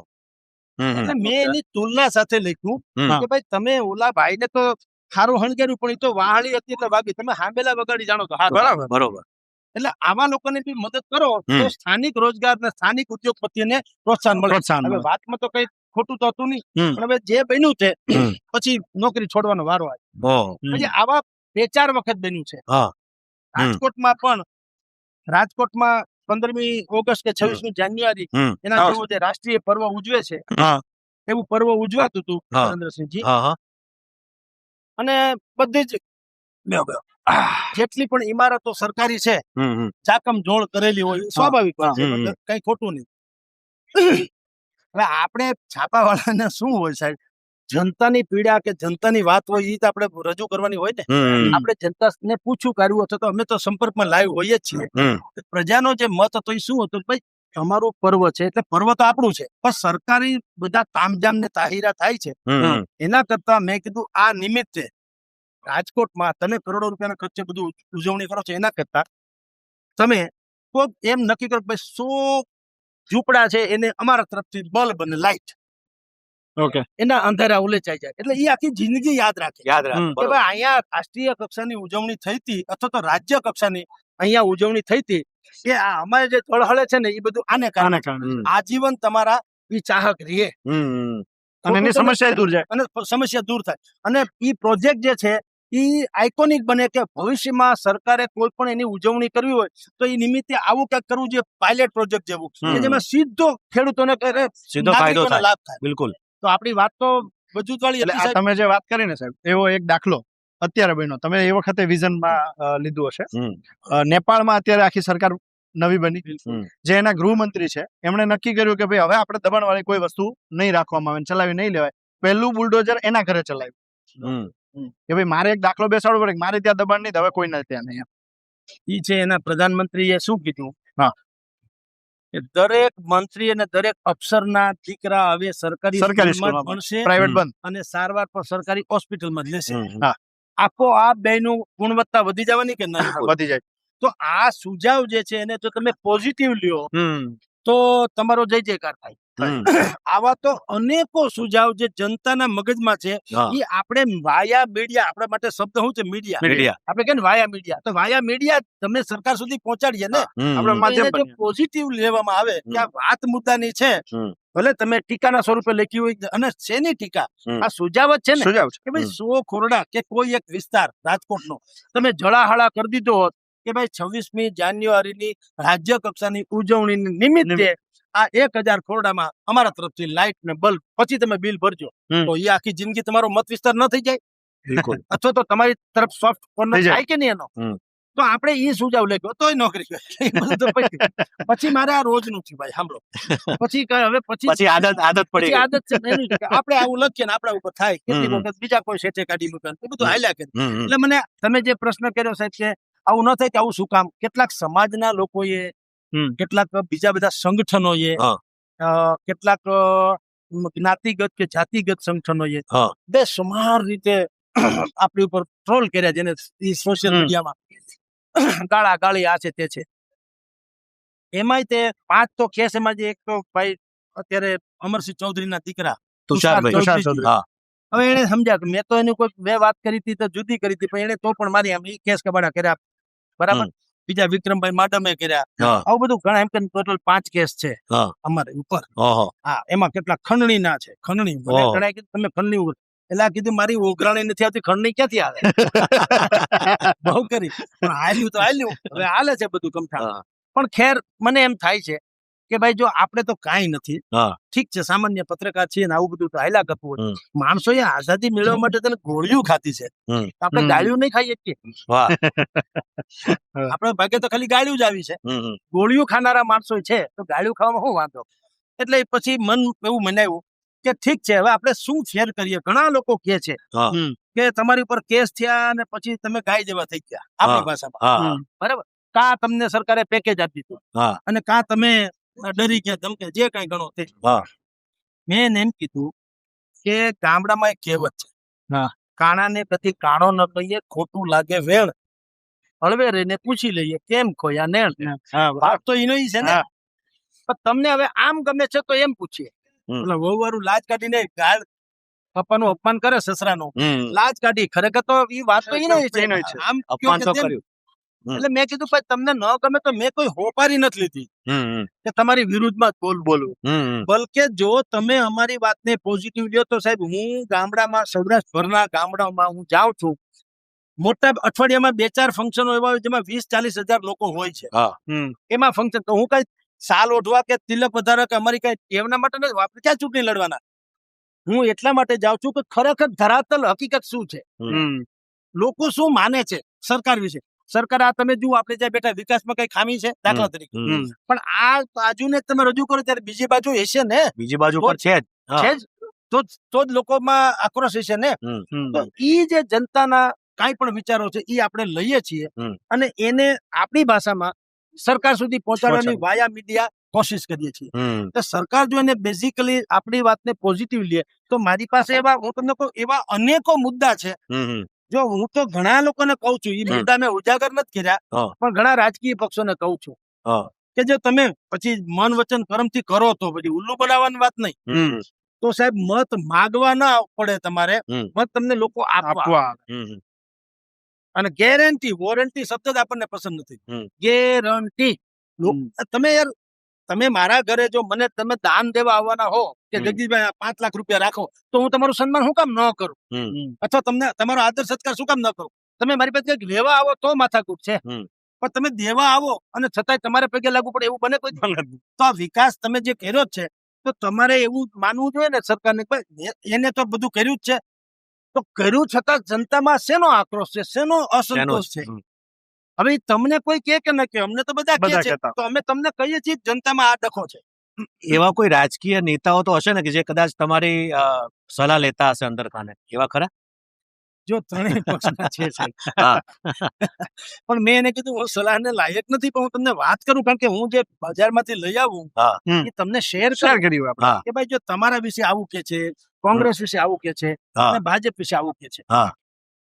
એટલે મેં એની તુલના સાથે લખ્યું કે ભાઈ તમે ઓલા ભાઈને તો સારું હણગેર્યું, પણ એ તો વાહળી હતી એટલે વાગી, તમે હાંભેલા વગાડી જાણો તો બરોબર. એટલે આવા લોકોને બી મદદ કરો તો સ્થાનિક રોજગાર ને સ્થાનિક ઉદ્યોગપતિને પ્રોત્સાહન મળે. હવે વાતમાં તો કઈ ખોટું તો હતું નહીં, પણ હવે જે બન્યું છે પછી નોકરી છોડવાનો વારો આવ્યો. પછી આવા 2-4 વખત બન્યું છે. રાજકોટમાં 15મી ઓગસ્ટ કે 26મી જાન્યુઆરી એના જેવો જે રાષ્ટ્રીય પર્વ ઉજવે છે એવું પર્વ ઉજવાતું હતું નરેન્દ્રસિંહજી. અને બધી જ જેટલી પણ ઇમારતો સરકારી છે ચાકમ જોળ કરેલી હોય, સ્વાભાવિક વાત છે, કઈ ખોટું નહીં. હવે આપણે છાપાવાળાને શું હોય સાહેબ, જનતાની પીડા કે જનતાની વાત હોય એ તો આપણે રજૂ કરવાની હોય ને. આપણે જનતાને પૂછ્યું કર્યું હતું તો અમે તો સંપર્કમાં લાઈવ હોઈએ જ છીએ. પ્રજાનો જે મત હતો એ શું હતો, ભાઈ અમારું પર્વ છે એટલે પર્વ તો આપણું છે, પણ સરકારી બધા તામજામ ને તાહીરા થાય છે, એના કરતા મેં કીધું આ નિમિત્તે રાજકોટમાં તમે કરોડો રૂપિયાના ખર્ચે બધું ઉજવણી કરો છો, એના કરતા તમે કોક એમ નક્કી કરો ભાઈ 100 ઝૂંપડા છે એને અમારા તરફથી બલ્બ અને લાઈટ, એના અંધારા ઉલેચાઈ જાય, એટલે એ આખી જિંદગી યાદ રાખે કે ભાઈ અહીંયા રાષ્ટ્રીય કક્ષાની ઉજવણી થઈ હતી અથવા તો રાજ્ય કક્ષાની અહીંયા ઉજવણી થઈ હતી, કે આ અમારે જે તળહળે છે ને એ બધું આને કારણે આજીવન તમારા એ ચાહક રહે અને એની સમસ્યા દૂર જાય, અને સમસ્યા દૂર થાય, અને એ પ્રોજેક્ટ જે છે એ આઇકોનિક બને કે ભવિષ્યમાં સરકારે કોઈ પણ એની ઉજવણી કરવી હોય તો એ નિમિત્તે આવું કંઈક કરવું જોઈએ, પાયલેટ પ્રોજેક્ટ જેવું કે જેમાં સીધો ખેડૂતોને સીધો ફાયદો થાય, લાભ થાય. બિલકુલ. તો આપણી વાત તો વજૂદ વાળી હતી. તમે જે વાત કરી ને સાહેબ, એવો એક દાખલો અત્યારે બન્યો, તમે એ વખતે વિઝનમાં લીધું હશે. નેપાળમાં અત્યારે આખી સરકાર નવી બની, જે એના ગૃહમંત્રી છે એમણે નક્કી કર્યું કે ભાઈ હવે આપણે દબાણ વાળી કોઈ વસ્તુ નહીં રાખવામાં આવે, ચલાવી નહીં લેવાય. પહેલું બુલડોઝર એના ઘરે ચલાવ્યું કે ભાઈ મારે એક દાખલો બેસાડવો પડે, મારે ત્યાં દબાણ નહીં, હવે કોઈ નથી ત્યાં નહીં. ઈ છે એના પ્રધાનમંત્રીએ શું કીધું, દરેક મંત્રી અને દરેક અફસરના દીકરા હવે સરકારી સ્કૂલમાં ભણશે, પ્રાઇવેટ બંધ, અને સારવાર પણ સરકારી હોસ્પિટલમાં જ લેશે. આખો આ બેનું ગુણવત્તા વધી જવાની કે નહીં? વધી જાય. તો આ સુઝાવ જે છે એને જો તમે પોઝિટિવ લ્યો તો તમારો જય જયકાર થાય. આવા તો અનેકો સુઝાવ જે જનતાના મગજમાં છે હા. એ આપણે વાયા મીડિયા, આપણા માટે શબ્દ શું છે? મીડિયા. મીડિયા. આપણે કે વાયા મીડિયા, તો વાયા મીડિયા તમે સરકાર સુધી પહોંચાડીએ ને, આપણે તો માધ્યમ એને જો બનીએ. પોઝિટિવ લેવામાં આવે કે આ વાત મુદ્દાની છે, ભલે તમે ટીકાના સ્વરૂપે લખી હોય, અને શેની ટીકા, આ સુઝાવ જ છે ને સુઝાવ છે. કે ભાઈ 100 ખોરડા કે કોઈ એક વિસ્તાર રાજકોટનો તમે જળાહળા કરી દીધો હોત કે ભાઈ 26મી જાન્યુઆરીની રાજ્ય કક્ષાની ઉજવણી નિમિત્તે આ 1000 ખોરડામાં અમારા તરફથી લાઇટ ને બલ્બ, પછી તમે બિલ ભરજો, તો એ આખી જિંદગી તમારો મત વિસ્તાર ન થઈ જાય? બિલકુલ. અથવા તો તમારી તરફ સોફ્ટ કોર્નર થઈ જાય. થાય કે નહીં એનો? તો આપણે એ સુઝાવ લઈ ગયો તોય નોકરી કરી. એ બધું તો પછી મારે આ રોજનું થયું ભાઈ, સાંભળો. પછી હવે પછી આદત પડી પછી ગઈ. આદત છે ને એની કે આપણે આવું લખીએ ને આપણા ઉપર થાય, કેટલી વખત બીજા કોઈ શેઠે કાઢી મૂકે, એ બધું હાલ્યા કરે. એટલે મને તમે જે પ્રશ્ન કર્યો સાહેબ કે આવું ન થાય કે આવું શું કામ, કેટલાક સમાજના લોકોએ, કેટલાક બીજા બધા સંગઠનોએ, હા. કેટલાક જ્ઞાતિગત કે જાતિગત સંગઠનોએ હા. બેસુમાર રીતે આપણી ઉપર ટ્રોલ કર્યા, જેને સોશિયલ મીડિયામાં ગાળા ગાળી આ છે તે છે. એમાંય તે 5 તો કેસ, એમાં જે એક તો ભાઈ અત્યારે અમરસિંહ ચૌધરીના દીકરા તુષારભાઈ. તુષાર ચૌધરી. હા. હવે એને સમજ્યા કે મેં તો એની કોઈ બે વાત કરી હતી તો જુદી કરી હતી, પણ એને તો પણ મારી આમ ઈ કેસ કબાડા કર્યા, બરાબર. બીજા વિક્રમભાઈ માડમે કર્યા. હા. આવું બધું ઘણા, એમ કે ટોટલ 5 કેસ છે હા. અમારે ઉપર. ઓહો. હા, એમાં કેટલા ખંડણીના છે. ખંડણી મને ઓહો. ઘણાએ કીધું તમે ખંડણી ઉપર, એટલે આ કીધું મારી ઓઘરાણી નથી આવતી, ખંડણી ક્યાંથી આવે? બહુ કરી, પણ હાલ્યું તો હાલ્યું, હવે હાલે છે બધું કમઠા. હા. પણ ખેર, મને એમ થાય છે કે ભાઈ જો આપણે તો કાંઈ નથી, હા. ઠીક છે, સામાન્ય પત્રકાર છીએ ને આવું બધું તો હાલ્યા કરતું હોય. માણસોએ આઝાદી મેળવવા માટે તેને ગોળીઓ ખાધી છે, આપણે ગાળીઓ નહીં ખાઈએ છીએ. વાહ. આપણે ભાગે તો ખાલી ગાળીઓ જ આવી છે. ગોળીઓ ખાનારા માણસો છે, તો ગાળીઓ ખાવામાં શું વાંધો? એટલે પછી મન એવું મનાવ્યું કે ઠીક છે, હવે આપણે શું ફેર કરીએ. ઘણા લોકો કહે છે હા. કે તમારી ઉપર કેસ થયા અને પછી તમે ગાય જેવા થઈ ગયા, આપણી ભાષામાં, હા. બરાબર. કા તમને સરકારે પેકેજ આપી દીધું, હા. અને કા તમે ડરી ગયા, ધમકે, જે કઈ ગણો તે. હા. મેં એને એમ કીધું કે ગામડામાં એક કહેવત છે, કાણાને કદી કાણો ન કહીએ, ખોટું લાગે વેણ, હળવે રહીને પૂછી લઈએ કેમ ખોયા નેણ. વાત તો એનો ઈ છે ને. પણ તમને હવે આમ ગમે છે તો એમ પૂછીએ. એટલે વહુવારું લાજ કાઢીને ગાળ પપ્પાનું અપમાન કરે, સસરાનું લાજ કાઢી, ખરેખર તો ઈ વાત તો એનો છે. આમ અપમાન તો કયો કે તેમ. કર્યું. એટલે મેં કીધું ભાઈ તમને ન ગમે તો મેં કોઈ હોપારી નથી લીધી કે તમારી વિરુદ્ધમાં જ બોલવું. બલકે જો તમે અમારી વાતને પોઝિટિવ લ્યો તો સાહેબ, હું ગામડામાં, સૌરાષ્ટ્રભરના ગામડામાં હું જાઉં છું, મોટા અઠવાડિયામાં 2-4 ફંક્શનો એવા હોય જેમાં 20-40 હજાર લોકો હોય છે. એમાં ફંક્શન તો હું કઈ સાલ ઓઢવા કે તિલક વધારવા કે અમારી કઈ એમના માટે નથી, આપણે ક્યાં ચૂંટણી લડવાના. હું એટલા માટે જાઉં છું કે ખરેખર ધરાતલ હકીકત શું છે, લોકો શું માને છે સરકાર વિશે. સરકાર આ તમે જુઓ, આપણે જ્યાં બેઠા વિકાસમાં કઈ ખામી છે દાખલા તરીકે, પણ આ બાજુને તમે રજૂ કરો ત્યારે બીજી બાજુ હશે ને, બીજી બાજુ પર છે જ. તો જ લોકોમાં આક્રોશ હશે ને. તો ઈ જે જનતાના કાંઈ પણ વિચારો છે એ આપણે લઈએ છીએ અને એને આપણી ભાષામાં સરકાર સુધી પહોંચાડવાની વાયા મીડિયા કોશિશ કરીએ છીએ. તો સરકાર જો એને બેઝિકલી આપણી વાતને પોઝિટિવ લે તો મારી પાસે એવા, હું તમને કહું, એવા અનેકો મુદ્દા છે. જો હું તો ઘણા લોકોને કહું છું, એ મુદ્દા મેં ઉજાગર નથી કર્યા, પણ ઘણા રાજકીય પક્ષોને કહું છું કે જો તમે પછી મન વચન કર્મથી કરો તો પછી ઉલ્લુ બનાવવાની વાત નહીં. તો સાહેબ મત માગવા ના પડે તમારે, મત તમને લોકો આપવા. અને ગેરંટી, વોરંટી શબ્દ જ આપણને પસંદ નથી. ગેરંટી. તમે યાર, તમે મારા ઘરે જો મને તમે દાન દેવા આવવાના હો કે જગદીશભાઈ 5 લાખ રૂપિયા રાખો, તો હું તમારું સન્માન શું કામ ન કરું, અથવા તમને તમારો આદર સત્કાર શું કામ ન કરું? તમે મારી પાસે કંઈક લેવા આવો તો માથાકૂટ છે, પણ તમે દેવા આવો અને છતાંય તમારે પગે લાગુ પડે એવું બને કોઈ? તો આ વિકાસ તમે જે કર્યો છે, તો તમારે એવું માનવું જોઈએ ને સરકારને, એને તો બધું કર્યું જ છે, તો કર્યું છતાં જનતામાં શેનો આક્રોશ છે, શેનો અસંતોષ છે? હવે તમને કોઈ કે ન કે, અમને તો બધા કહે છે, તો અમે તમને કહીએ છીએ જનતામાં આ ડખો છે. એવા કોઈ રાજકીય નેતાઓ તો હશે ને કે જે કદાચ તમારી સલાહ લેતા હશે અંદર ખાને, એવા ખરા? જો ત્રણેય પક્ષના છે સાહેબ. પણ મેં એને કીધું હું સલાહને લાયક નથી, પણ હું તમને વાત કરું, કારણ કે હું જે બજારમાંથી લઈ આવું એ તમને શેર કર્યું કે ભાઈ જો તમારા વિશે આવું કે છે, કોંગ્રેસ વિશે આવું કે છે, અને ભાજપ વિશે આવું કે છે.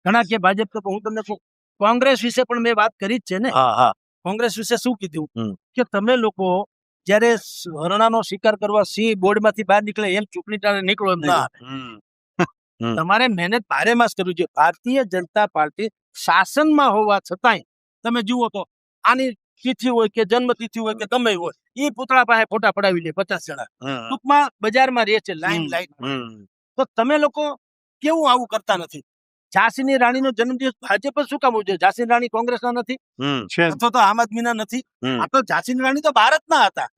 ઘણા કે ભાજપ, તો હું તમને કહું, કોંગ્રેસ વિશે પણ મેં વાત કરી જ છે ને. કોંગ્રેસ વિશે શું કીધું કે તમે લોકો જ્યારે હરણાનો શિકાર કરવા સિંહ બોર્ડમાંથી બહાર નીકળે એમ ચૂંટણી ટાણે નીકળો એમ ના. તમારે મહેનત બારેમાસ કરવી જોઈએ. ભારતીય જનતા પાર્ટી શાસનમાં હોવા છતાંય તમે જુઓ તો આની તિથિ હોય કે જન્મતિથિ હોય કે ગમે હોય એ પૂતળા પાસે ફોટા પડાવી લે 50 જણા. ટૂંકમાં બજારમાં રહે છે લાઈન લાઈન. તો તમે લોકો કેવું આવું કરતા નથી? ઝાંસીની રાણીનો જન્મદિવસ ભાજપ જ શું કામ ઉજવે? ઝાંસીની રાણી કોંગ્રેસના નથી અથવા તો આમ આદમીના નથી. આ તો ઝાંસીની રાણી તો ભારતના હતા.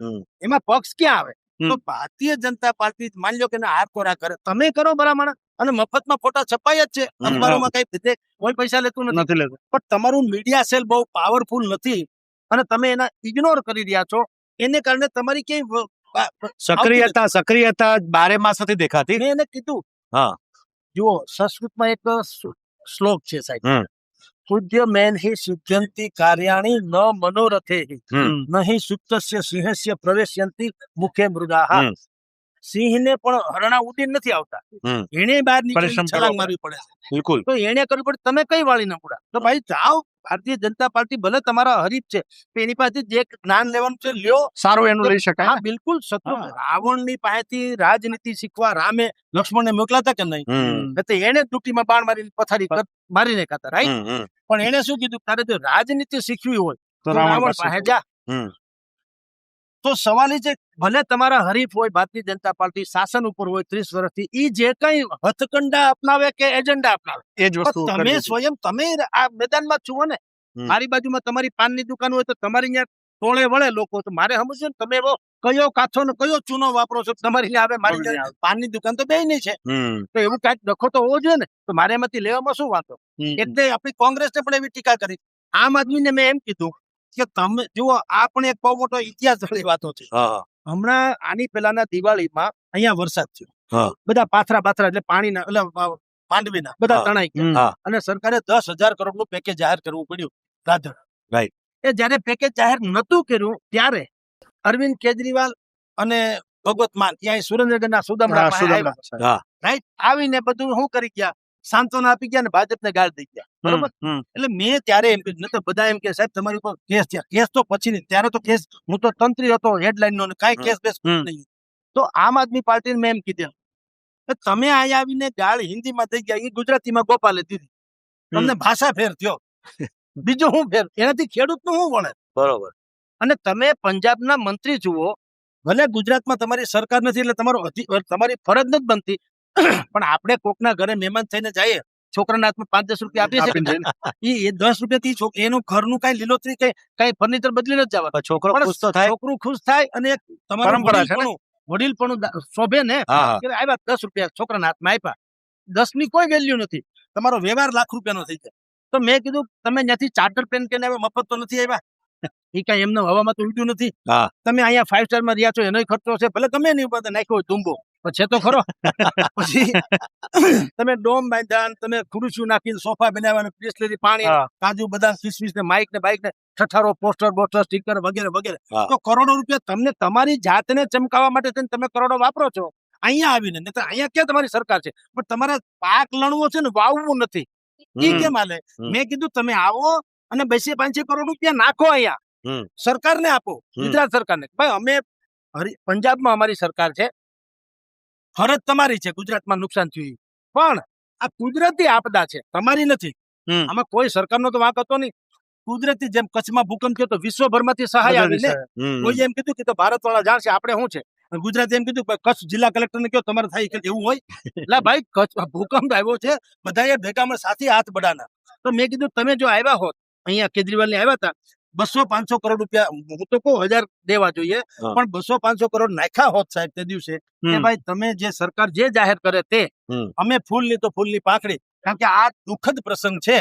એમાં પક્ષ ક્યાં આવે? તો ભારતીય જનતા પાર્ટી માની લો કે હાર કોરા કરે, તમે કરો બરાબર, અને મફતમાં ફોટા છપાય જ છે અખબારોમાં, કઈ કોઈ પૈસા લેતું નથી લેતું. પણ તમારું મીડિયા સેલ બહુ પાવરફુલ નથી અને તમે એના ઇગ્નોર કરી રહ્યા છો. એને કારણે તમારી ક્યાંય સક્રિયતા બારે માસ નથી દેખાતી. મેં એને કીધું. હા, જુઓ, સંસ્કૃતમાં એક શ્લોક છે સાહેબ, પૂજ્ય મેન હિ સિદ્ધંતિ કાર્યાણી ન મનોરથે નહીં સુપ્તસ્ય સિંહસ્ય પ્રવેશ્યંતિ મુખે મૃગાહા. સિંહને પણ હરણા ઉડીને નથી આવતા, એને બહાર નીકળી છલાંગ મારવી પડે છે. બિલકુલ. તો એને કરવું પડે. તમે કઈ વાળી ના પૂરા? તો ભાઈ જાઓ, ભારતીય જનતા પાર્ટી ભલે તમારા હરીફ છે, એની પાસેથી જે જ્ઞાન લેવાનું છે લ્યો, સારું એનું લઈ શકાય. હા બિલકુલ. શત્રુ રાવણની પાસેથી રાજનીતિ શીખવા રામે લક્ષ્મણને મોકલાતા કે નહીં? તો એને દુટીમાં બાણ મારી પથારી મારી નાખાતા, રાઈટ? પણ એને શું કીધું, તારે જો રાજનીતિ શીખવી હોય તો રાવણ પાસે જા. તો સવાલ એ છે, ભલે તમારા હરીફ હોય ભારતીય જનતા પાર્ટી શાસન ઉપર હોય 30 વર્ષથી, ઈ જે કઈ હથકંડા અપનાવે કે એજન્ડા અપનાવે એ જ વસ્તુ તમે સ્વયં તમે આ મેદાનમાં જ છો ને. મારી બાજુમાં તમારી પાનની દુકાન હોય તો તમારી ત્યાં ટોળે વળે લોકો, તો મારે સમજો ને તમે એવો કયો કાથો ને કયો ચૂનો વાપરો છો તમારી આવે, મારી પાનની દુકાન તો બે નહીં છે. તો એવું કાંઈક ડખો તો હોવો જોઈએ ને. તો મારે એમાંથી લેવામાં શું વાંધો? એટલે આપણી કોંગ્રેસને પણ એવી ટીકા કરી. આમ આદમીને મેં એમ કીધું કે તમે જુઓ, આ પણ એક બહુ મોટો ઇતિહાસ વાળી વાતો છે. હમણાં આની પહેલાના દિવાળીમાં અહીંયા વરસાદ થયો, બધા પાથરા એટલે પાણીના એટલે માંડવીના બધા તણાઈ ગયા, અને સરકારે 10,000 કરોડનું પેકેજ જાહેર કરવું પડ્યું રાધર. રાઈટ. એ જયારે પેકેજ જાહેર નતું કર્યું ત્યારે અરવિંદ કેજરીવાલ અને ભગવત માન ત્યાં સુરેન્દ્રનગરના સુદામડા આવ્યા, રાઈટ? આવીને બધું શું કરી ગયા, સાંત્વના આપી ગયા ને ભાજપને ગાળ દઈ ગયા, બરોબર? એટલે મેં ત્યારે એમ કીધું, તો બધા એમ કે સાહેબ તમારી ઉપર કેસ થયા. કેસ તો પછી નહીં, ત્યારે તો કેસ, હું તો તંત્રી હતો, હેડલાઇન નો, કાંઈ કેસ બેસ નહીં. તો આમ આદમી પાર્ટીને મેં એમ કીધું, તમે અહીંયા આવીને ગાળ હિન્દીમાં દઈ ગયા, એ ગુજરાતીમાં ગોપાલે દીધી, તમને ભાષા ફેર થયો, બીજું શું ફેર? એનાથી ખેડૂતનું શું વળે? બરોબર. અને તમે પંજાબના મંત્રી જુઓ, ભલે ગુજરાતમાં તમારી સરકાર નથી એટલે તમારી ફરજ નથી બનતી, પણ આપણે કોકના ઘરે મહેમાન થઈને જઈએ, છોકરાના હાથમાં 5-10 રૂપિયા આપીએ છીએ, એ 10 રૂપિયાથી એનું ઘરનું કઈ લીલોતરી કઈ ફર્નિચર બદલી નથી જવા. છોકરું ખુશ થાય અને તમારું વડીલપણું શોભે ને. આવ્યા 10 રૂપિયા છોકરાના હાથમાં આપ્યા, 10 ની કોઈ વેલ્યુ નથી, તમારો વ્યવહાર લાખ રૂપિયાનો થઈ જાય. તો મેં કીધું, તમે ત્યાંથી ચાર્ટર પેન કે મફત તો નથી આવ્યા, એ કઈ એમને હવામાં તો ઉડ્યું નથી. તમે અહીંયા 5 સ્ટારમાં રહ્યા છો, એનો ખર્ચો છે, ભલે ગમે નહીં ઉપર નાખ્યો હોય ધુંબો, છે તો ખરો. પછી તમે ડોમ બાંધ્યા, તમે ખુરશીઓ નાખીને સોફા બનાવ્યા, બિસ્લેરી, પાણી, કાજુ બદામ, કિસમિસ ને માઇક ને બાઇક ને ઠઠારો, પોસ્ટર સ્ટીકર વગેરે વગેરે. તો કરોડો રૂપિયા તમને તમારી જાતને ચમકાવવા માટે તમે કરોડો વાપરો છો અહીંયા આવીને. અહીંયા ક્યાં તમારી સરકાર છે? પણ તમારે પાક લણવો છે ને, વાવવું નથી. એ કેમ હાલે? મેં કીધું, તમે આવો અને 200-500 કરોડ રૂપિયા નાખો અહીંયા, સરકારને આપો, ગુજરાત સરકારને. ભાઈ અમે પંજાબમાં અમારી સરકાર છે, ફરજ તમારી છે, ગુજરાતમાં નુકસાન થયું, પણ આ કુદરતી આપદા છે, તમારી નથી. આમાં કોઈ સરકારનો તો વાંક હતો નહીં. કુદરતી, જેમ કચ્છમાં ભૂકંપ થયો તો વિશ્વભરમાંથી સહાય આવી ને. કોઈ એમ કીધું કે તો ભારત વાળા જાણશે આપણે શું છે, ગુજરાત એમ કીધું કચ્છ જિલ્લા કલેક્ટરને કહો તમારે થાય, એવું હોય? એટલે ભાઈ કચ્છ ભૂકંપ આવ્યો છે, બધાએ ભેગા સાથે હાથ બડાના. તો મેં કીધું, તમે જો આવ્યા હોત અહીંયા, કેજરીવાલ ને આવ્યા હતા, 200-500 કરોડ રૂપિયા, હું તો કહું 1000 દેવા જોઈએ, પણ 200-500 કરોડ નાખ્યા હોત સાહેબ તે દિવસે, કે ભાઈ તમે જે સરકાર જે જાહેર કરે તે, અમે ફૂલની તો ફૂલની પાંખડી, કારણ કે આ દુઃખદ પ્રસંગ છે,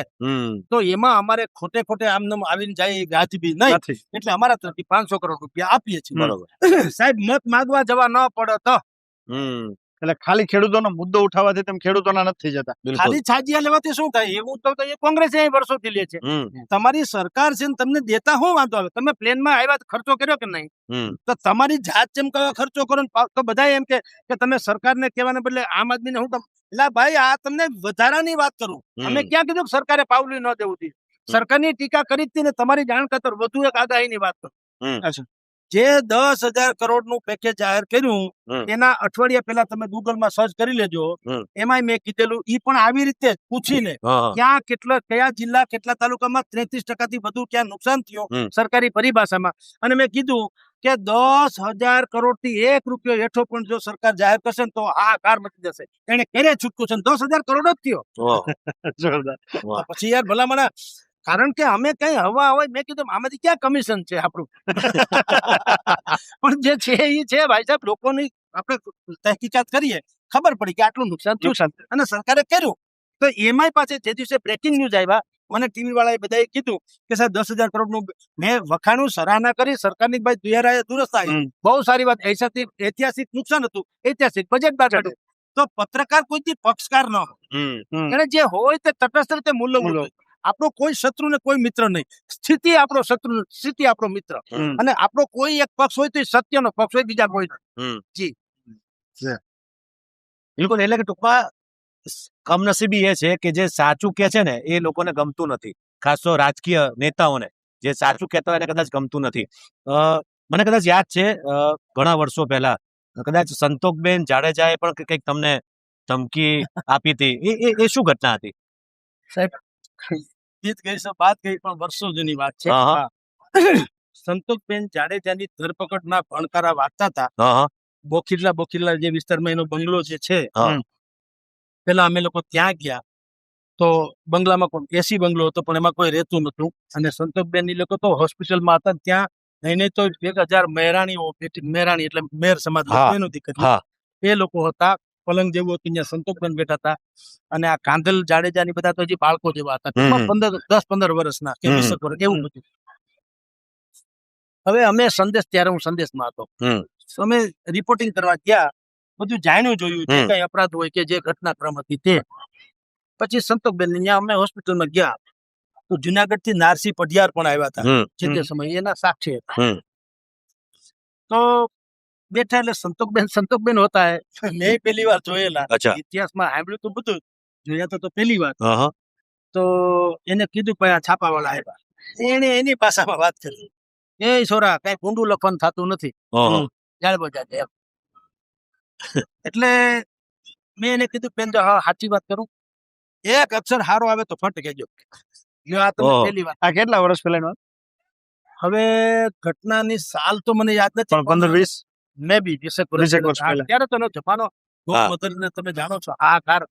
તો એમાં અમારે ખોટે આમને આવીને જાય વ્યાજબી નહીં, એટલે અમારા તરફથી 500 કરોડ રૂપિયા આપીએ છીએ. બરોબર સાહેબ, મત માંગવા જવા ન પડે તો. એટલે ખાલી ખેડૂતોનો મુદ્દો ઉઠાવવાથી તેમ ખેડૂતોના નથી જતા, ખાલી છાજિયા લેવાથી શું થાય? એવું તો એ કોંગ્રેસ વર્ષોથી લે છે. તમારી સરકાર છે ને, તમને દેતા શું વાંધો આવે? તમે પ્લેનમાં આવ્યા, ખર્ચો કર્યો કે નહીં? તો તમારી જાત ચમકાવા ખર્ચો કરો તો બધા એમ કે તમે સરકારને કહેવાને બદલે આમ આદમીને હું એટલે ભાઈ, આ તમને વધારાની વાત કરું. અમે ક્યાં કીધું કે સરકારે પાવલી ન દેવું હતી? સરકારની ટીકા કરી હતી ને, તમારી જાણ ખાતર વધુ એક આગાહીની વાત કરું. જે 10,000 કરોડનું પેકેજ જાહેર કર્યું હમ. એના અઠવાડિયા પહેલા તમે ગૂગલમાં સર્ચ કરી લેજો. હમ. એમાંય મેં કીધેલું ઈ પણ આવી રીતે જ પૂછીને હા, ક્યાં કયા જિલ્લા કેટલા તાલુકામાં 33% વધુ ક્યાં નુકસાન થયું હમ. સરકારી પરિભાષામાં. અને મેં કીધું કે 10,000 કરોડથી 1 રૂપિયો હેઠો પણ જો સરકાર જાહેર કરશે ને તો આ કાર મચી જશે. એને ક્યારે છૂટકું છે? 10,000 કરોડ જ થયો. ઓહો, જોરદાર. વાહ. તો પછી યાર ભલામણા, કારણ કે અમે કઈ હવા હોય, મેં કીધું આમાંથી ક્યાં કમિશન છે આપણું? પણ જે છે એ છે ભાઈ સાહેબ, લોકોની આપણે તહકીકાત કરીએ, ખબર પડી કે આટલું નુકસાન થયું અને સરકારે કર્યું. તો એમાંય પાસે જે દિવસે બ્રેકિંગ ન્યૂઝ આવ્યા, મને ટીવી વાળાએ બધાએ કીધું કે સાહેબ 10,000 કરોડનું મેં વખાણું, સરાહના કરી સરકારની. ભાઈ દુનિયા દુરસ્ત આવી, બહુ સારી વાત. ઐતિહાસિક નુકસાન હતું, ઐતિહાસિક બજેટ બહાર કાઢ્યું. તો પત્રકાર કોઈથી પક્ષકાર ન હોય, એને જે હોય તે તટસ્થ રીતે મૂલ્ય હોય. આપણો કોઈ શત્રુ ને કોઈ મિત્ર નહીં. સ્થિતિ આપણો શત્રુ, સ્થિતિ આપણો મિત્ર. અને આપણો કોઈ એક પક્ષ હોય તો એ સત્યનો પક્ષ હોય, બીજા કોઈ નહીં. જી બિલકુલ. એટલે કે ટૂંકમાં કમનસીબી એ છે કે જે સાચું કે છે ને એ લોકોને ગમતું નથી, ખાસ તો રાજકીય નેતાઓને જે સાચું કહેતા હોય એને કદાચ ગમતું નથી. મને કદાચ યાદ છે ઘણા વર્ષો પહેલા કદાચ સંતોકબેન જાડેજાએ પણ કંઈક તમને ધમકી આપી હતી. એ શું ઘટના હતી? સાહેબ, ગીત ગઈ છે, વાત ગઈ, પણ વર્ષો જૂની વાત છે. હા, સંતોષબેન જાડેજાની ધરપકડના ભણકારા વાંચતા હતા. હા, બોખીરલા જે વિસ્તારમાં એનો બંગલો જે છે, હા. પેલા અમે લોકો ત્યાં ગયા તો બંગલામાં કોઈ એસી બંગલો હતો, પણ એમાં કોઈ રહેતું નતું. અને સંતોષબેન એ લોકો તો હોસ્પિટલમાં હતા. ત્યાં નહીં તો 1,000 મહેરાણીઓ, મહેરાણી એટલે મેર સમાજ હા, એનું દીકરી, હા. એ લોકો હતા. પલંગ જેવું હતું, ત્યાં સંતોષબેન બેઠા હતા. અને આ કાંધલ જાડેજાની બધા તો હજી બાળકો જેવા હતા, ટૂંકમાં 10-15 વર્ષના કે 20 વર્ષ એવું હતું. હવે અમે ત્યારે હું સંદેશમાં હતો, અમે રિપોર્ટિંગ કરવા ગયા, બધું જાણ્યું જોયું, જે કઈ અપરાધ હોય કે જે ઘટનાક્રમ હતી તે. પછી સંતોષબેન ત્યાં અમે હોસ્પિટલમાં ગયા તો જુનાગઢ થી નારસી પઢિયાર પણ આવ્યા હતા જે તે સમયે, એના સાક્ષી હતા. તો બેઠા એટલે સંતોષબેન હોતા હે, મેં પહેલી વાર જોયેલા. ઇતિહાસમાં સાંભળ્યું તો બધું, જોયા તો પહેલી વાર. તો એને કીધું ભાઈ આ છાપાવાળા આવ્યા. એને એની ભાષામાં વાત કરી, એ છોરા કઈ ઊંડું લખવાનું થતું નથી, એટલે મેં એને કીધું બેન જો હા સાચી વાત કરું, એક અક્ષર હારો આવે તો ફટ કહેજો. આ તમે પહેલી વાત. આ કેટલા વર્ષ પહેલા? હવે ઘટનાની સાલ તો મને યાદ નથી, 15-20 મે બી 20 વર્ષ ત્યારે તો જમાનો ને તમે જાણો છો. આ કાર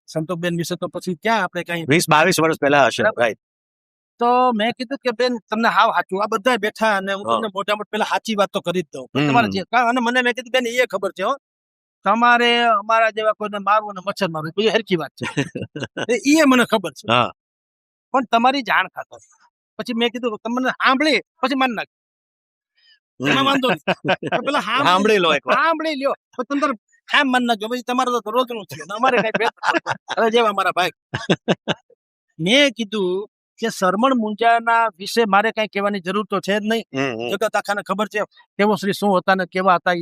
સંતોષબેન વિશે તો પછી ક્યાં આપણે કઈ 20-22 વર્ષ પહેલા હશે. રાઈટ. તો મેં કીધું કે બેન તમને હાવ સાચું, આ બધા બેઠા અને હું તમને મોટા મોટા પેલા સાચી વાત તો કરી જ દઉં તમારે જે. અને મને મેં કીધું બેન એ ખબર છે, તમારે અમારા જેવા કોઈને મારવું અને મચ્છર મારવું બીજી હરખી વાત છે, એ મને ખબર છે. પણ તમારી જાણ ખાતર પછી મેં કીધું તમને સાંભળી પછી માન નાખ, એમાં વાંધો નહીં, પેલા સાંભળી લો, સાંભળી લ્યો પછી તમે આમ મન નાખજો. પછી તમારે તો રોજનું છે, અમારે કઈ હવે જેવા મારા ભાઈ. મેં કીધું કે શરમણ મુંજાના વિશે મારે કઈ કહેવાની જરૂર તો છે જ નહીં. જગત આખાને ખબર છે કેવો શ્રી શું હતા ને કેવા હતા.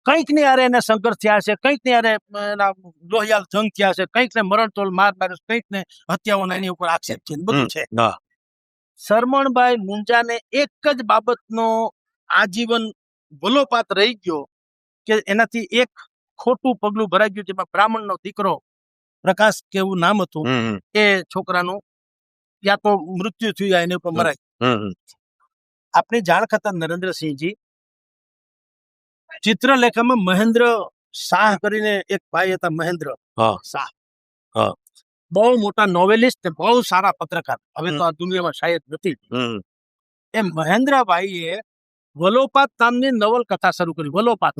કંઈક ની યારે એને સંઘર્ષ થયા છે, કંઈક ની યારે એના લોહિયાલ જંગ થયા છે, કંઈક ને મરણતોલ માર માર્યો, કંઈક ને હત્યાઓના એની ઉપર આક્ષેપ છે, બધું છે. શરમણભાઈ મુંજાને એક જ બાબતનો આજીવન ભલોપાત રહી ગયો કે એનાથી એક ખોટું પગલું ભરાઈ ગયું, જેમાં બ્રાહ્મણનો દીકરો પ્રકાશ કેવું નામ હતું, એ છોકરાનું યા તો મૃત્યુ થયું યા એની ઉપર મરાય. આપની જાણ ખાતર નરેન્દ્રસિંહજી, ચિત્રલેખામાં મહેન્દ્ર શાહ કરીને એક ભાઈ હતા, મહેન્દ્ર શાહ, બહુ મોટા નોવેલિસ્ટ, બહુ સારા પત્રકાર, હવે તો આ દુનિયામાં શાયદ નથી. એ મહેન્દ્રભાઈએ વલોપાત નામની નવલકથા શરૂ કરી. વલોપાત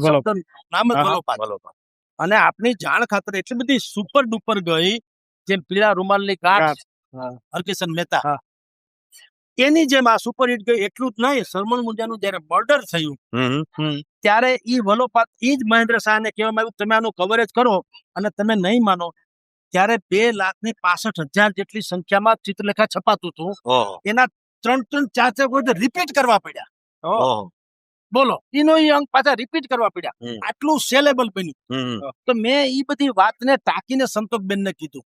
નામ જ વલોપાત. અને આપની જાણ ખાતર એટલી બધી સુપર ડુપર ગઈ, જેમ પીળા રૂમાલની ગાંઠ હરકિશન મહેતા, એની જેમ આ સુપર હિટ ગઈ. એટલું જ નહીં, શરમણ મુંજાનું જયારે મર્ડર થયું ત્યારે ઈ વલોપાત, ઈ જ મહેન્દ્ર શાહને કહેવામાં આવ્યું તમે આનું કવરેજ કરો, અને તમે નહીં માનો ત્યારે 2,65,000 જેટલી સંખ્યામાં ચિત્રલેખા છપાતું હતું. એના 3-4 વખત રિપીટ કરવા પડ્યા. બોલો, એનો એ અંક પાછા રિપીટ કરવા પડ્યા. આટલું સેલેબલ બન્યું. તો મેં ઈ બધી વાતને ટાંકીને સંતોષબેનને કીધું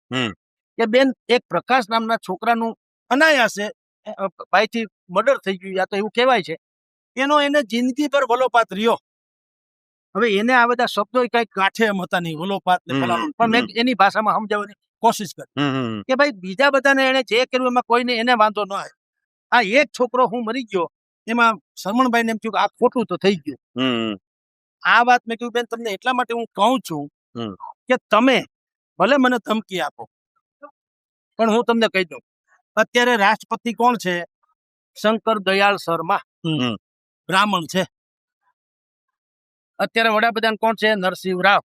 કે બેન, એક પ્રકાશ નામના છોકરાનું અનાયાસે ભાઈથી મર્ડર થઈ ગયું યા તો એવું કહેવાય છે, એનો એને જિંદગીભર વલોપાત રહ્યો. હવે એને આ બધા શબ્દો કઈ કાઠે એમ હતા નહીં, વલોપાત ને ફલાણું. પણ મેં એની ભાષામાં સમજાવવાની કોશિશ કરી કે ભાઈ બીજા બધાને એને જે કર્યું એમાં કોઈને એને વાંધો ન આવે. આ એક છોકરો હું મરી ગયો એમાં શરમણભાઈ ને એમ થયું કે આ ખોટું તો થઈ ગયું. આ વાત મેં કહ્યું બેન તમને એટલા માટે હું કહું છું કે તમે ભલે મને ધમકી આપો પણ હું તમને કહી દઉં, અત્યારે રાષ્ટ્રપતિ કોણ છે? શંકર દયાળ શર્મા, બ્રાહ્મણ છે. અત્યારે વડાપ્રધાન કોણ છે? નરસિંહ રાવ,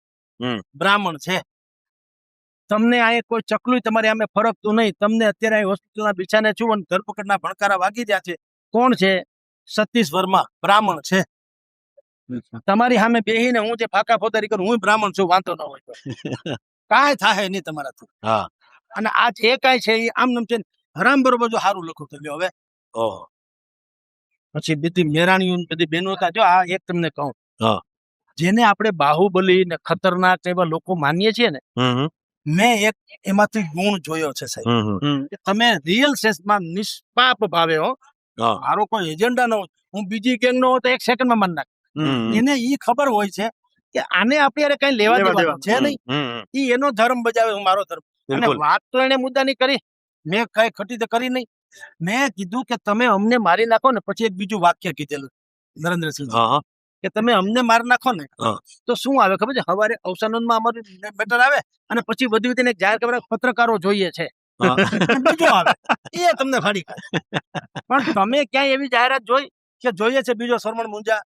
બ્રાહ્મણ છે. તમને આ કોઈ ચકલું તમારે આમે ફરકતું નહીં. તમને અત્યારે હોસ્પિટલના બિછાને છું અને ધરપકડના ભણકારા વાગી રહ્યા છે. કોણ છે? સતીશ વર્મા, બ્રાહ્મણ છે. તમારી સામે બેહીને હું જે ફાકા ફોદારી કરું, હું બ્રાહ્મણ છું, વાંધો ન હોય તો કાંઈ થાય નહીં તમારાથી. અને આ જે કાંઈ છે એ આમ છે હરામ બરોબર. જો સારું લખું તો લ્યો હવે. પછી બધી મેરાણીઓ બધી બહેનો હતા. જો આ એક તમને કહું, જેને આપણે બાહુબલી ને ખતરનાક એવા લોકો માનીએ છીએ ને, મેં એક એમાંથી ગુણ જોયો છે સાહેબ, કે તમે રિયલ સેન્સમાં નિષ્પાપ ભાવે હો, મારો કોઈ એજન્ડા ન હોય, હું બીજી ગેંગ નો હોય તો 1 સેકન્ડમાં માન નાખ. એને ઈ ખબર હોય છે કે આને આપણે કઈ લેવા દેવા છે નહીં. ઈ એનો ધર્મ બજાવે, હું મારો ધર્મ. અને વાત તો એને મુદ્દાની કરી, મેં કઈ ખટી તો કરી નહીં. મેં કીધું કે તમે અમને મારી નાખો ને, પછી એક બીજું વાક્ય કીધેલું નરેન્દ્રસિંહ કે તમે અમને મારી નાખો ને તો શું આવે ખબર છે? સવારે અવસાનોમાં અમારું બેટર આવે અને પછી વધુ વધીને જાહેર કરવા પત્રકારો જોઈએ છે, બીજો આવે એ તમને ફાડી ખાય. પણ તમે ક્યાંય એવી જાહેરાત જોઈ કે જોઈએ છે બીજો શરમણ મુંજા,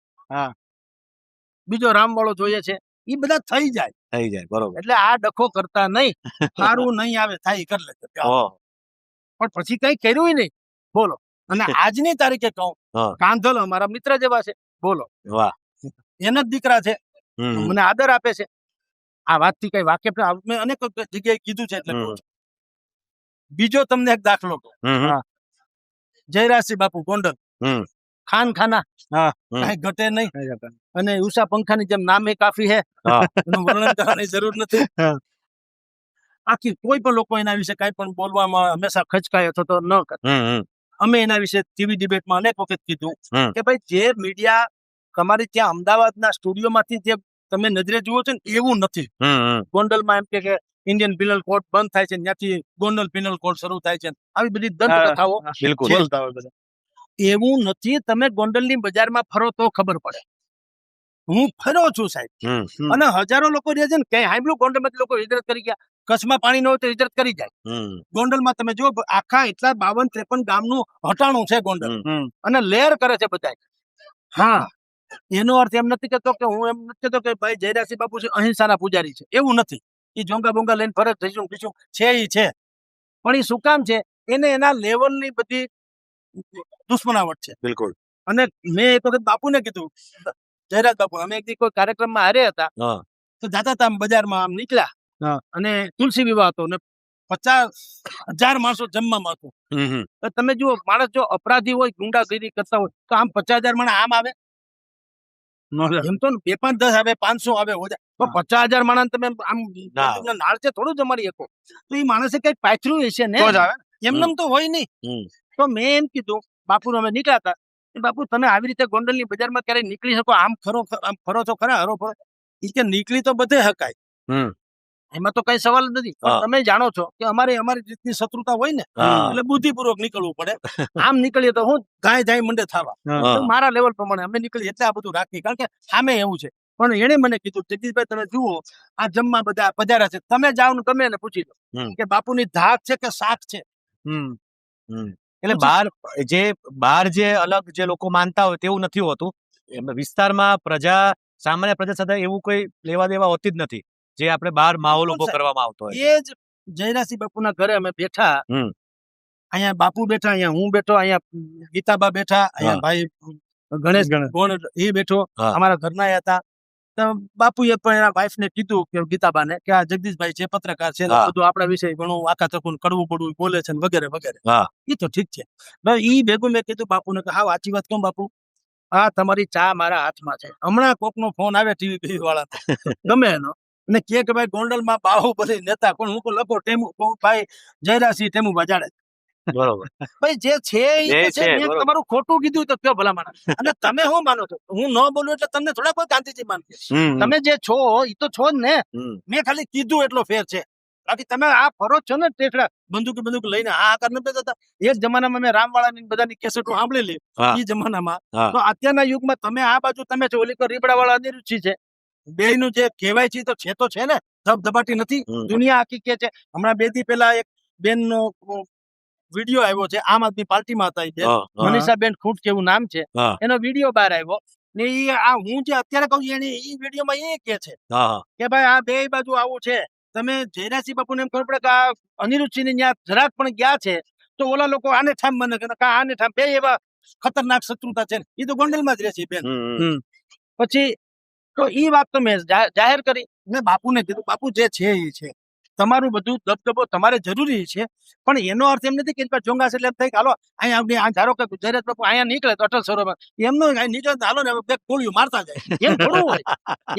બીજો રામવાળો જોઈએ છે? એ બધા થઈ જાય. બરોબર. એટલે આ ડખો કરતા નહીં. સારું નહીં આવે થાય કરી લે, પણ પછી કઈ કર્યું નહીં. બોલો. અને આજની તારીખે કહું, કાંધલ અમારા મિત્ર જેવા છે, બોલો, એના જ દીકરા છે, મને આદર આપે છે. આ વાતથી કઈ વાકેફ મેં અનેક જગ્યાએ કીધું છે. એટલે બીજો તમને એક દાખલો કહું. જયરાજસિંહ બાપુ ગોંડલ, ખાના કઈ ઘટે નહીં. અને ઉષા પંખાની જેમ નામે કાફી હે, એનું વર્ણન કરવાની જરૂર નથી. આખી કોઈ પણ લોકો એના વિશે કઈ પણ બોલવામાં હંમેશા ખચકાય અથવા તો ન કરે. અમે એના વિશે ટીવી ડિબેટમાં અનેક વખત કીધું કે ભાઈ જે મીડિયા તમારી ત્યાં અમદાવાદના સ્ટુડિયોમાંથી જે તમે નજરે જુઓ છો ને એવું નથી. ગોંડલમાં એમ કે ઇન્ડિયન પિનલ કોડ બંધ થાય છે, ત્યાંથી ગોંડલ પિનલ કોડ શરૂ થાય છે, આવી બધી દંતકથાઓ એવું નથી. તમે ગોંડલની બજારમાં ફરો તો ખબર પડે. હું ફર્યો છું સાહેબ, અને હજારો લોકો રહે છે ને, કઈ સાંભળ્યું ગોંડલમાંથી લોકો હિજરત કરી ગયા. કચ્છમાં પાણી ન હોય તો હિજરત કરી જાય. ગોંડલમાં તમે જો આખા એટલા 52-53 ગામનું હટાણું છે ગોંડલ, અને લેર કરે છે બધા. હા, એનો અર્થ એમ નથી કેતો કે હું એમ નથી કેતો કે ભાઈ જયરાજસિંહ બાપુ છે અહિંસાના પૂજારી છે, એવું નથી. એ જોંગા બોંગા લઈને ફરજ થઈશું પીશું છે, એ છે. પણ એ શું કામ છે? એને એના લેવલની બધી દુશ્મનાવટ છે. બિલકુલ. અને મેં એક વખત બાપુને કીધું, જયરાજ બાપુ, અમે એક દી કોઈ કાર્યક્રમમાં હારે હતા, તો જાતા હતા બજારમાં, આમ નીકળ્યા અને તુલસી વિવાહ હતો ને 50,000 માણસો જમવામાં હતું. તો તમે જુઓ, માણસ જો અપરાધી હોય, ગુંડાગીરી કરતા હોય, તો આમ 50,000 માણસ આમ આવે? એમ તો 2, 5, 10 આવે, 500 આવે, 50,000 માણસ તમે આમ નાળ છે થોડું જમાડી શકો. તો એ માણસે કઈ પાથર્યું હશે ને, એમને તો હોય નહીં. તો મેં એમ કીધું બાપુ, અમે નીકળ્યા હતા, બાપુ તમે આવી રીતે ગોંડલની બજારમાં ક્યારેય નીકળી શકો? આમ ફરો છો ખરા, હરો ફરો. એ કે નીકળી તો બધે હકાય, એમાં તો કઈ સવાલ નથી. તમે જાણો છો કે અમારી રીતની શત્રુતા હોય ને, એટલે બુદ્ધિપૂર્વક નીકળવું પડે. આમ નીકળીએ તો હું ધાય મંડે થવા. મારા લેવલ પ્રમાણે અમે નીકળીએ એટલે આ બધું રાખીએ, કારણ કે સામે એવું છે. પણ એને મને કીધું, જગદીશભાઈ તમે જુઓ, આ જમવા બધા પધાર્યા છે, તમે જાઓ ને ગમે એને પૂછી લો કે બાપુની ધાક છે કે શાક છે. એટલે બહાર જે અલગ જે લોકો માનતા હોય તેવું નથી હોતું. વિસ્તારમાં સામાન્ય પ્રજા સાથે એવું કોઈ લેવા દેવા હોતી જ નથી, જે આપણે બહાર માહોલ ઉભો કરવામાં આવતો હોય. એ જ જયરાજસિંહ બાપુના ઘરે અમે બેઠા, અહીંયા બાપુ બેઠા, અહીંયા હું બેઠો, અહીંયા ગીતાબા બેઠા, અહીંયા ભાઈ ગણેશ ગોણ એ બેઠો, અમારા ઘરના હતા. તો બાપુએ પણ એના વાઈફ ને કીધું કે ગીતાબાને કે આ જગદીશભાઈ છે, પત્રકાર છે, બધું આપણા વિશે ઘણું આખા તકું કડવું પડવું બોલે છે વગેરે વગેરે. એ તો ઠીક છે. ઈ ભેગું મેં કીધું બાપુને કે હા વાંચી વાત કહું બાપુ, આ તમારી ચા મારા હાથમાં છે. હમણાં કોકનો ફોન આવે ટીવી વાળા ગમે એનો, અને કે ભાઈ ગોંડલમાં બાહુબલી નેતા કોણ? હું લખો ટેમુ ભાઈ જયરાજસિંહ ટેમુ બજાડે. બરોબર. ભાઈ જે છે ઈ જે તો છે. છે, મેં બરોબર. તમારું ખોટું કીધું તો કયો ભલા માણસ. અને તમે શું માનો છો? હું ન બોલું એટલે તમને થોડા કોઈ ગાંધીજી માનશે. તમે જે છો ઈ તો છો જ ને. મેં ખાલી કીધું એટલો ફેર છે. બાકી તમે આ ફરો છો ને ટેકડા બંદૂક લઈને આ કરને બે જતા. એક જમાનામાં મેં રામવાળાની બધાની કેસેટો સાંભળેલી હા. ઈ જમાનામાં. હા. તો અત્યારના યુગમાં તમે આ બાજુ તમે છો, ઓલી રીબડા વાળા અનિરુચિ છે. બેયનું જે કહેવાય છે ઈ તો છે ને. ધબધબાટી નથી. દુનિયા આખી કે છે. હમણાં 2 દી પહેલા એક બેનનો વિડીયો આવ્યો છે, આમ આદમી પાર્ટીમાં હતા ઈ બેન, હા, હા. મનીષાબેન ખૂટ કેવું નામ છે. હા. એનો વિડીયો બહાર આવ્યો ને ઈ આ હું જે અત્યારે કહું છું ઈ વિડીયોમાં એ કે છે હા, કે ભાઈ આ બે બાજુ આવું છે. તમે જયરાજસિંહ બાપુને એમ ખબર પડે કે આ અનિરુદ્ધસિંહને ન્યા જરાક પણ ગયા છે તો ઓલા લોકો આને ઠામ મને કે આને ઠામ, બે એવા ખતરનાક શત્રુતા છે ને. ઈ તો ગોંડલમાં જ રહે છે ઈ બેન. પછી તો ઈ વાત તો મેં જાહેર કરી. મેં બાપુને કીધું, બાપુ જે છે એ છે. તમારું બધું દબદબો તમારે જરૂરી છે, પણ એનો અર્થ એમ નથી કે ચોંગાસ એટલે એમ થાય કે હાલો અહીંયા ધારો કે જયરાજ બાપુ અહીંયા નીકળે તો અટલ સરોવર એમનો નીકળે તો હાલો ને બે ગોળીઓ મારતા જાય. એમ થોડું હોય,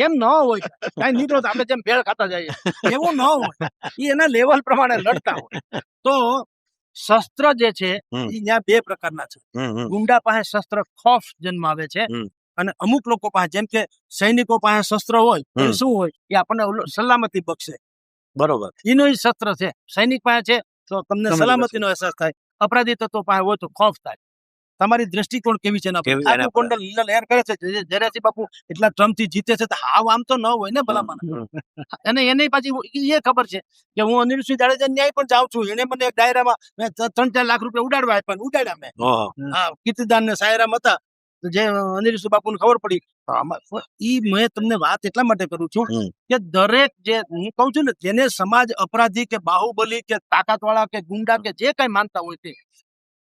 એમ ન હોય. કાંઈ નીકળો તો આપણે જેમ ભેળ ખાતા જઈએ એવું ન હોય. એ એના લેવલ પ્રમાણે લડતા હોય. તો શસ્ત્ર જે છે એ ત્યાં 2 પ્રકારના છે. ગુંડા પાસે શસ્ત્ર ખોફ જન્મ આવે છે અને અમુક લોકો પાસે જેમ કે સૈનિકો પાસે શસ્ત્ર હોય તો શું હોય એ આપણને સલામતી બક્ષે. બરોબર. એનો ઈ શસ્ત્ર છે. સૈનિક પાસે છે તો તમને સલામતીનો અહેસાસ થાય. અપરાધી તત્વો પાસે હોય તો ખોફ થાય. તમારી દ્રષ્ટિકોણ કેવી છે આખું ગોંડલ લહેર કરે છે. જયરાજસિંહ બાપુ એટલા ટ્રમ્પથી જીતે છે તો હાવ આમ તો ન હોય ને ભલામણ. અને એને પાછી એ ખબર છે કે હું અનિરુદ્ધસિંહ જાડેજા ન્યાય પણ જાઉં છું. એને મને એક ડાયરામાં 3-4 લાખ રૂપિયા ઉડાડવા આપ્યા, ઉડાડ્યા મેં. હા, કીર્તિદાન ને સાયરામ હતા. જે અનિરુદ્ધ બાપુને ખબર પડી. ઈ મેં તમને વાત એટલા માટે કરું છું કે દરેક જે હું કહું છું ને જેને સમાજ અપરાધી કે બાહુબલી કે તાકાતવાળા કે ગુંડા કે જે કઈ માનતા હોય તે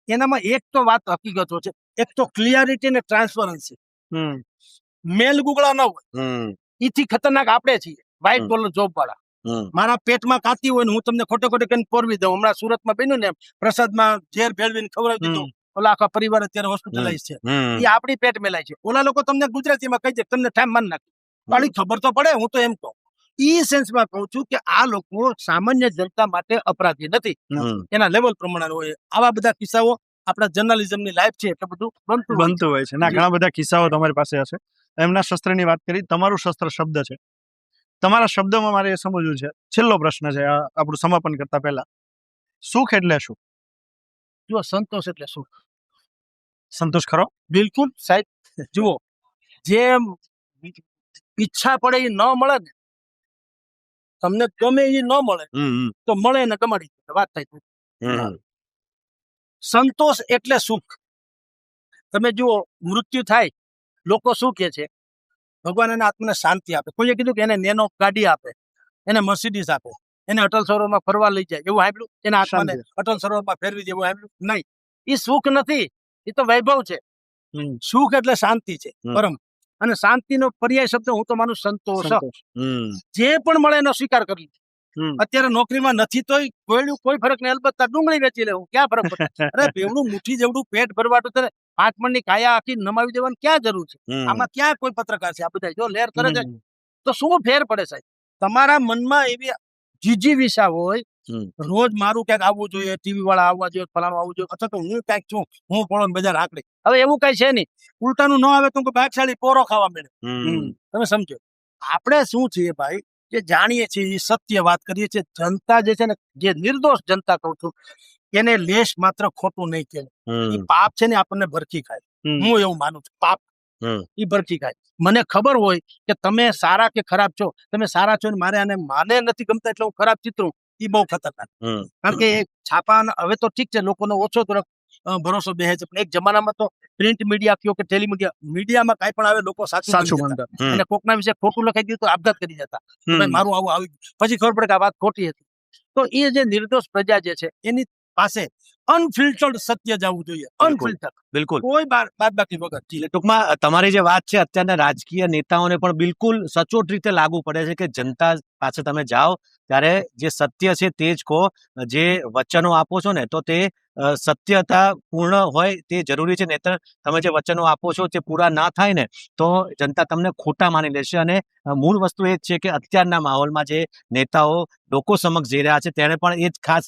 એનામાં એક તો વાત હકીકતો છે. એક તો ક્લિયરિટી ને ટ્રાન્સપરન્સી. મેલ ગુગળા ન હોય. ઈથી ખતરનાક આપણે છીએ વ્હાઈટ કોલર જોબ વાળા. મારા પેટમાં કાતી હોય ને હું તમને ખોટે કઈ પોરવી દઉં. હમણાં સુરતમાં બન્યું ને પ્રસાદમાં ઝેર ભેળવીને ખવડાવી દીધું. ઓલા આખા પરિવાર અત્યારે હોસ્પિટલાઇઝ છે. એ આપણી પેટ મેલાય છે. ઓલા લોકો તમને ગુજરાતીમાં કહી દે તમને ઠામ માન નાખે. પાણી ખબર તો પડે. હું તો એમ કહું ઈ સેન્સમાં કહું છું કે આ લોકો સામાન્ય જનતા માટે અપરાધી નથી. એના લેવલ પ્રમાણે હોય. આવા બધા કિસ્સાઓ આપણા જર્નાલિઝમની લાઈફ છે એટલે બધું બનતું હોય છે. ના, ઘણા બધા કિસ્સાઓ તમારી પાસે હશે. એમના શસ્ત્રની વાત કરી. તમારું શસ્ત્ર શબ્દ છે. તમારા શબ્દમાં મારે એ સમજવું છે. છેલ્લો પ્રશ્ન છે આપણું સમાપન કરતા પહેલા. સુખ એટલે શું? જો સંતોષ એટલે સુખ. સંતોષ ખરો? બિલકુલ સાહેબ. જુઓ, જે ઈચ્છા પડે એ ન મળે ને, તમને ગમે એ ન મળે તો મળે ને ગમાડી વાત થાય. સંતોષ એટલે સુખ. તમે જુઓ, મૃત્યુ થાય લોકો શું કે છે? ભગવાન એના આત્માને શાંતિ આપે. કોઈએ કીધું કે એને નેનો ગાડી આપે, એને મર્સિડીઝ આપે, એને અટલ સરોવરમાં ફરવા લઈ જાય એવું સાંભળ્યું? એના આત્માને અટલ સરોવરમાં ફેરવી દે એવું સાંભળ્યું? નહીં. એ સુખ નથી, એ તો વૈભવ છે. સુખ એટલે શાંતિ છે, પરમ. અને શાંતિનો પર્યાય શબ્દ હું તો માનું સંતોષ. જે પણ મળે એનો સ્વીકાર કરી. અત્યારે નોકરીમાં નથી તોય કોઈ ફરક નહીં. અલબત્ત ડુંગળી વેચી લેવું, ક્યાં ફરક પડે? અરે બેવડું મુઠ્ઠી જેવડું પેટ ભરવાટું ત્યારે 5 મણની કાયા આખી નમાવી દેવાની ક્યાં જરૂર છે? આમાં ક્યાં કોઈ પત્રકાર છે? આ બધા જો લહેર કરે છે તો શું ફેર પડે સાહેબ? તમારા મનમાં એવી જીજીવિષા હોય, રોજ મારું ક્યાંક આવવું જોઈએ, ટીવી વાળા આવવા જોઈએ, ફલાણું આવવું જોઈએ, અથવા તો હું ક્યાંક છું, હું પડો બજાર આકડી. હવે એવું કઈ છે નહીં. ઉલટાનું ન આવે તો ભાગશાળી પોરો ખાવા મળે. તમે સમજો આપણે શું છીએ ભાઈ? જે જાણીએ છીએ એ સત્ય વાત કરીએ છીએ. જનતા જે છે ને, જે નિર્દોષ જનતા કહું છું, એને લેશ માત્ર ખોટું નહીં કે એ પાપ છે ને આપણને ભરખી ખાય. હું એવું માનું છું. પાપ એ ભરખી ખાય. મને ખબર હોય કે તમે સારા કે ખરાબ છો, તમે સારા છો ને મારે માને નથી ગમતા એટલે હું ખરાબ ચિત્રું, એ બહુ ખતરનાક. કારણ કે છાપા હવે તો ઠીક છે, લોકોનો ઓછો તરફ ભરોસો બેસે છે, પણ એક જમાનામાં તો પ્રિન્ટ મીડિયા કયો કે મીડિયામાં કાંઈ પણ આવે લોકો સાચું માનતા અને કોકના વિશે ખોટું લખાઈ દીધું તો આપઘાત કરી જતા. મારું આવું આવી પછી ખબર પડે કે આ વાત ખોટી હતી. તો એ જે નિર્દોષ પ્રજા જે છે એની પાસે અનફિલ્ટર્ડ સત્ય જવું જોઈએ. અનફિલ્ટર્ડ, બિલકુલ કોઈ બાદબાકી વગર. ટૂંકમાં તમારી જે વાત છે અત્યારના રાજકીય નેતાઓને પણ બિલકુલ સચોટ રીતે લાગુ પડે છે કે જનતા પાસે તમે જાઓ ત્યારે જે સત્ય છે તે જ કહો, જે વચનો આપો છો ને તો તે સત્યતા પૂર્ણ હોય તે જરૂરી છે, નહીંતર તમે જે વચનો આપો છો તે પૂરા ના થાય ને તો જનતા તમને ખોટા માની લેશે. અને મૂળ વસ્તુ એ જ છે કે અત્યારના માહોલમાં જે નેતાઓ લોકો સમક્ષ જઈ રહ્યા છે તેણે પણ એ જ ખાસ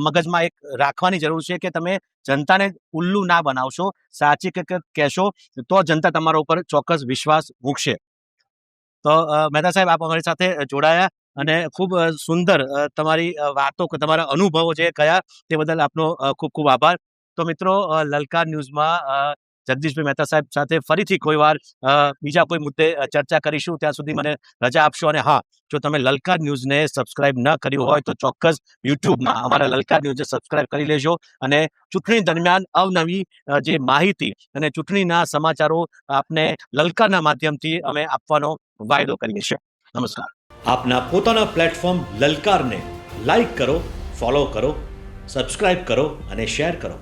મગજમાં એક રાખવાની જરૂર છે કે તમે જનતાને ઉલ્લુ ના બનાવશો, સાચી કહેશો તો જનતા તમારા ઉપર ચોક્કસ વિશ્વાસ મૂકશે. તો મહેતા સાહેબ, આપ અમારી સાથે જોડાયા અને ખૂબ સુંદર તમારી વાતો, તમારા અનુભવો જે કયા તે બદલ આપનો ખૂબ ખૂબ આભાર. તો મિત્રો, લલકાર ન્યૂઝમાં જગદીશભાઈ મહેતા સાહેબ સાથે ફરીથી કોઈ વાર બીજા કોઈ મુદ્દે ચર્ચા કરીશું. ત્યાં સુધી મને રજા આપશો. અને હા, જો તમે લલકાર ન્યૂઝને સબસ્ક્રાઇબ ન કર્યું હોય તો ચોક્કસ યુટ્યુબમાં અમારા લલકાર ન્યૂઝને સબસ્ક્રાઇબ કરી લેજો. અને ચૂંટણી દરમિયાન અવનવી જે માહિતી અને ચૂંટણીના સમાચારો આપને લલકારના માધ્યમથી અમે આપવાનો વાયદો કરીએ છીએ. નમસ્કાર. આપના પોતાના પ્લેટફોર્મ લલકારને લાઈક કરો, ફોલો કરો, સબસ્ક્રાઇબ કરો અને શેર કરો.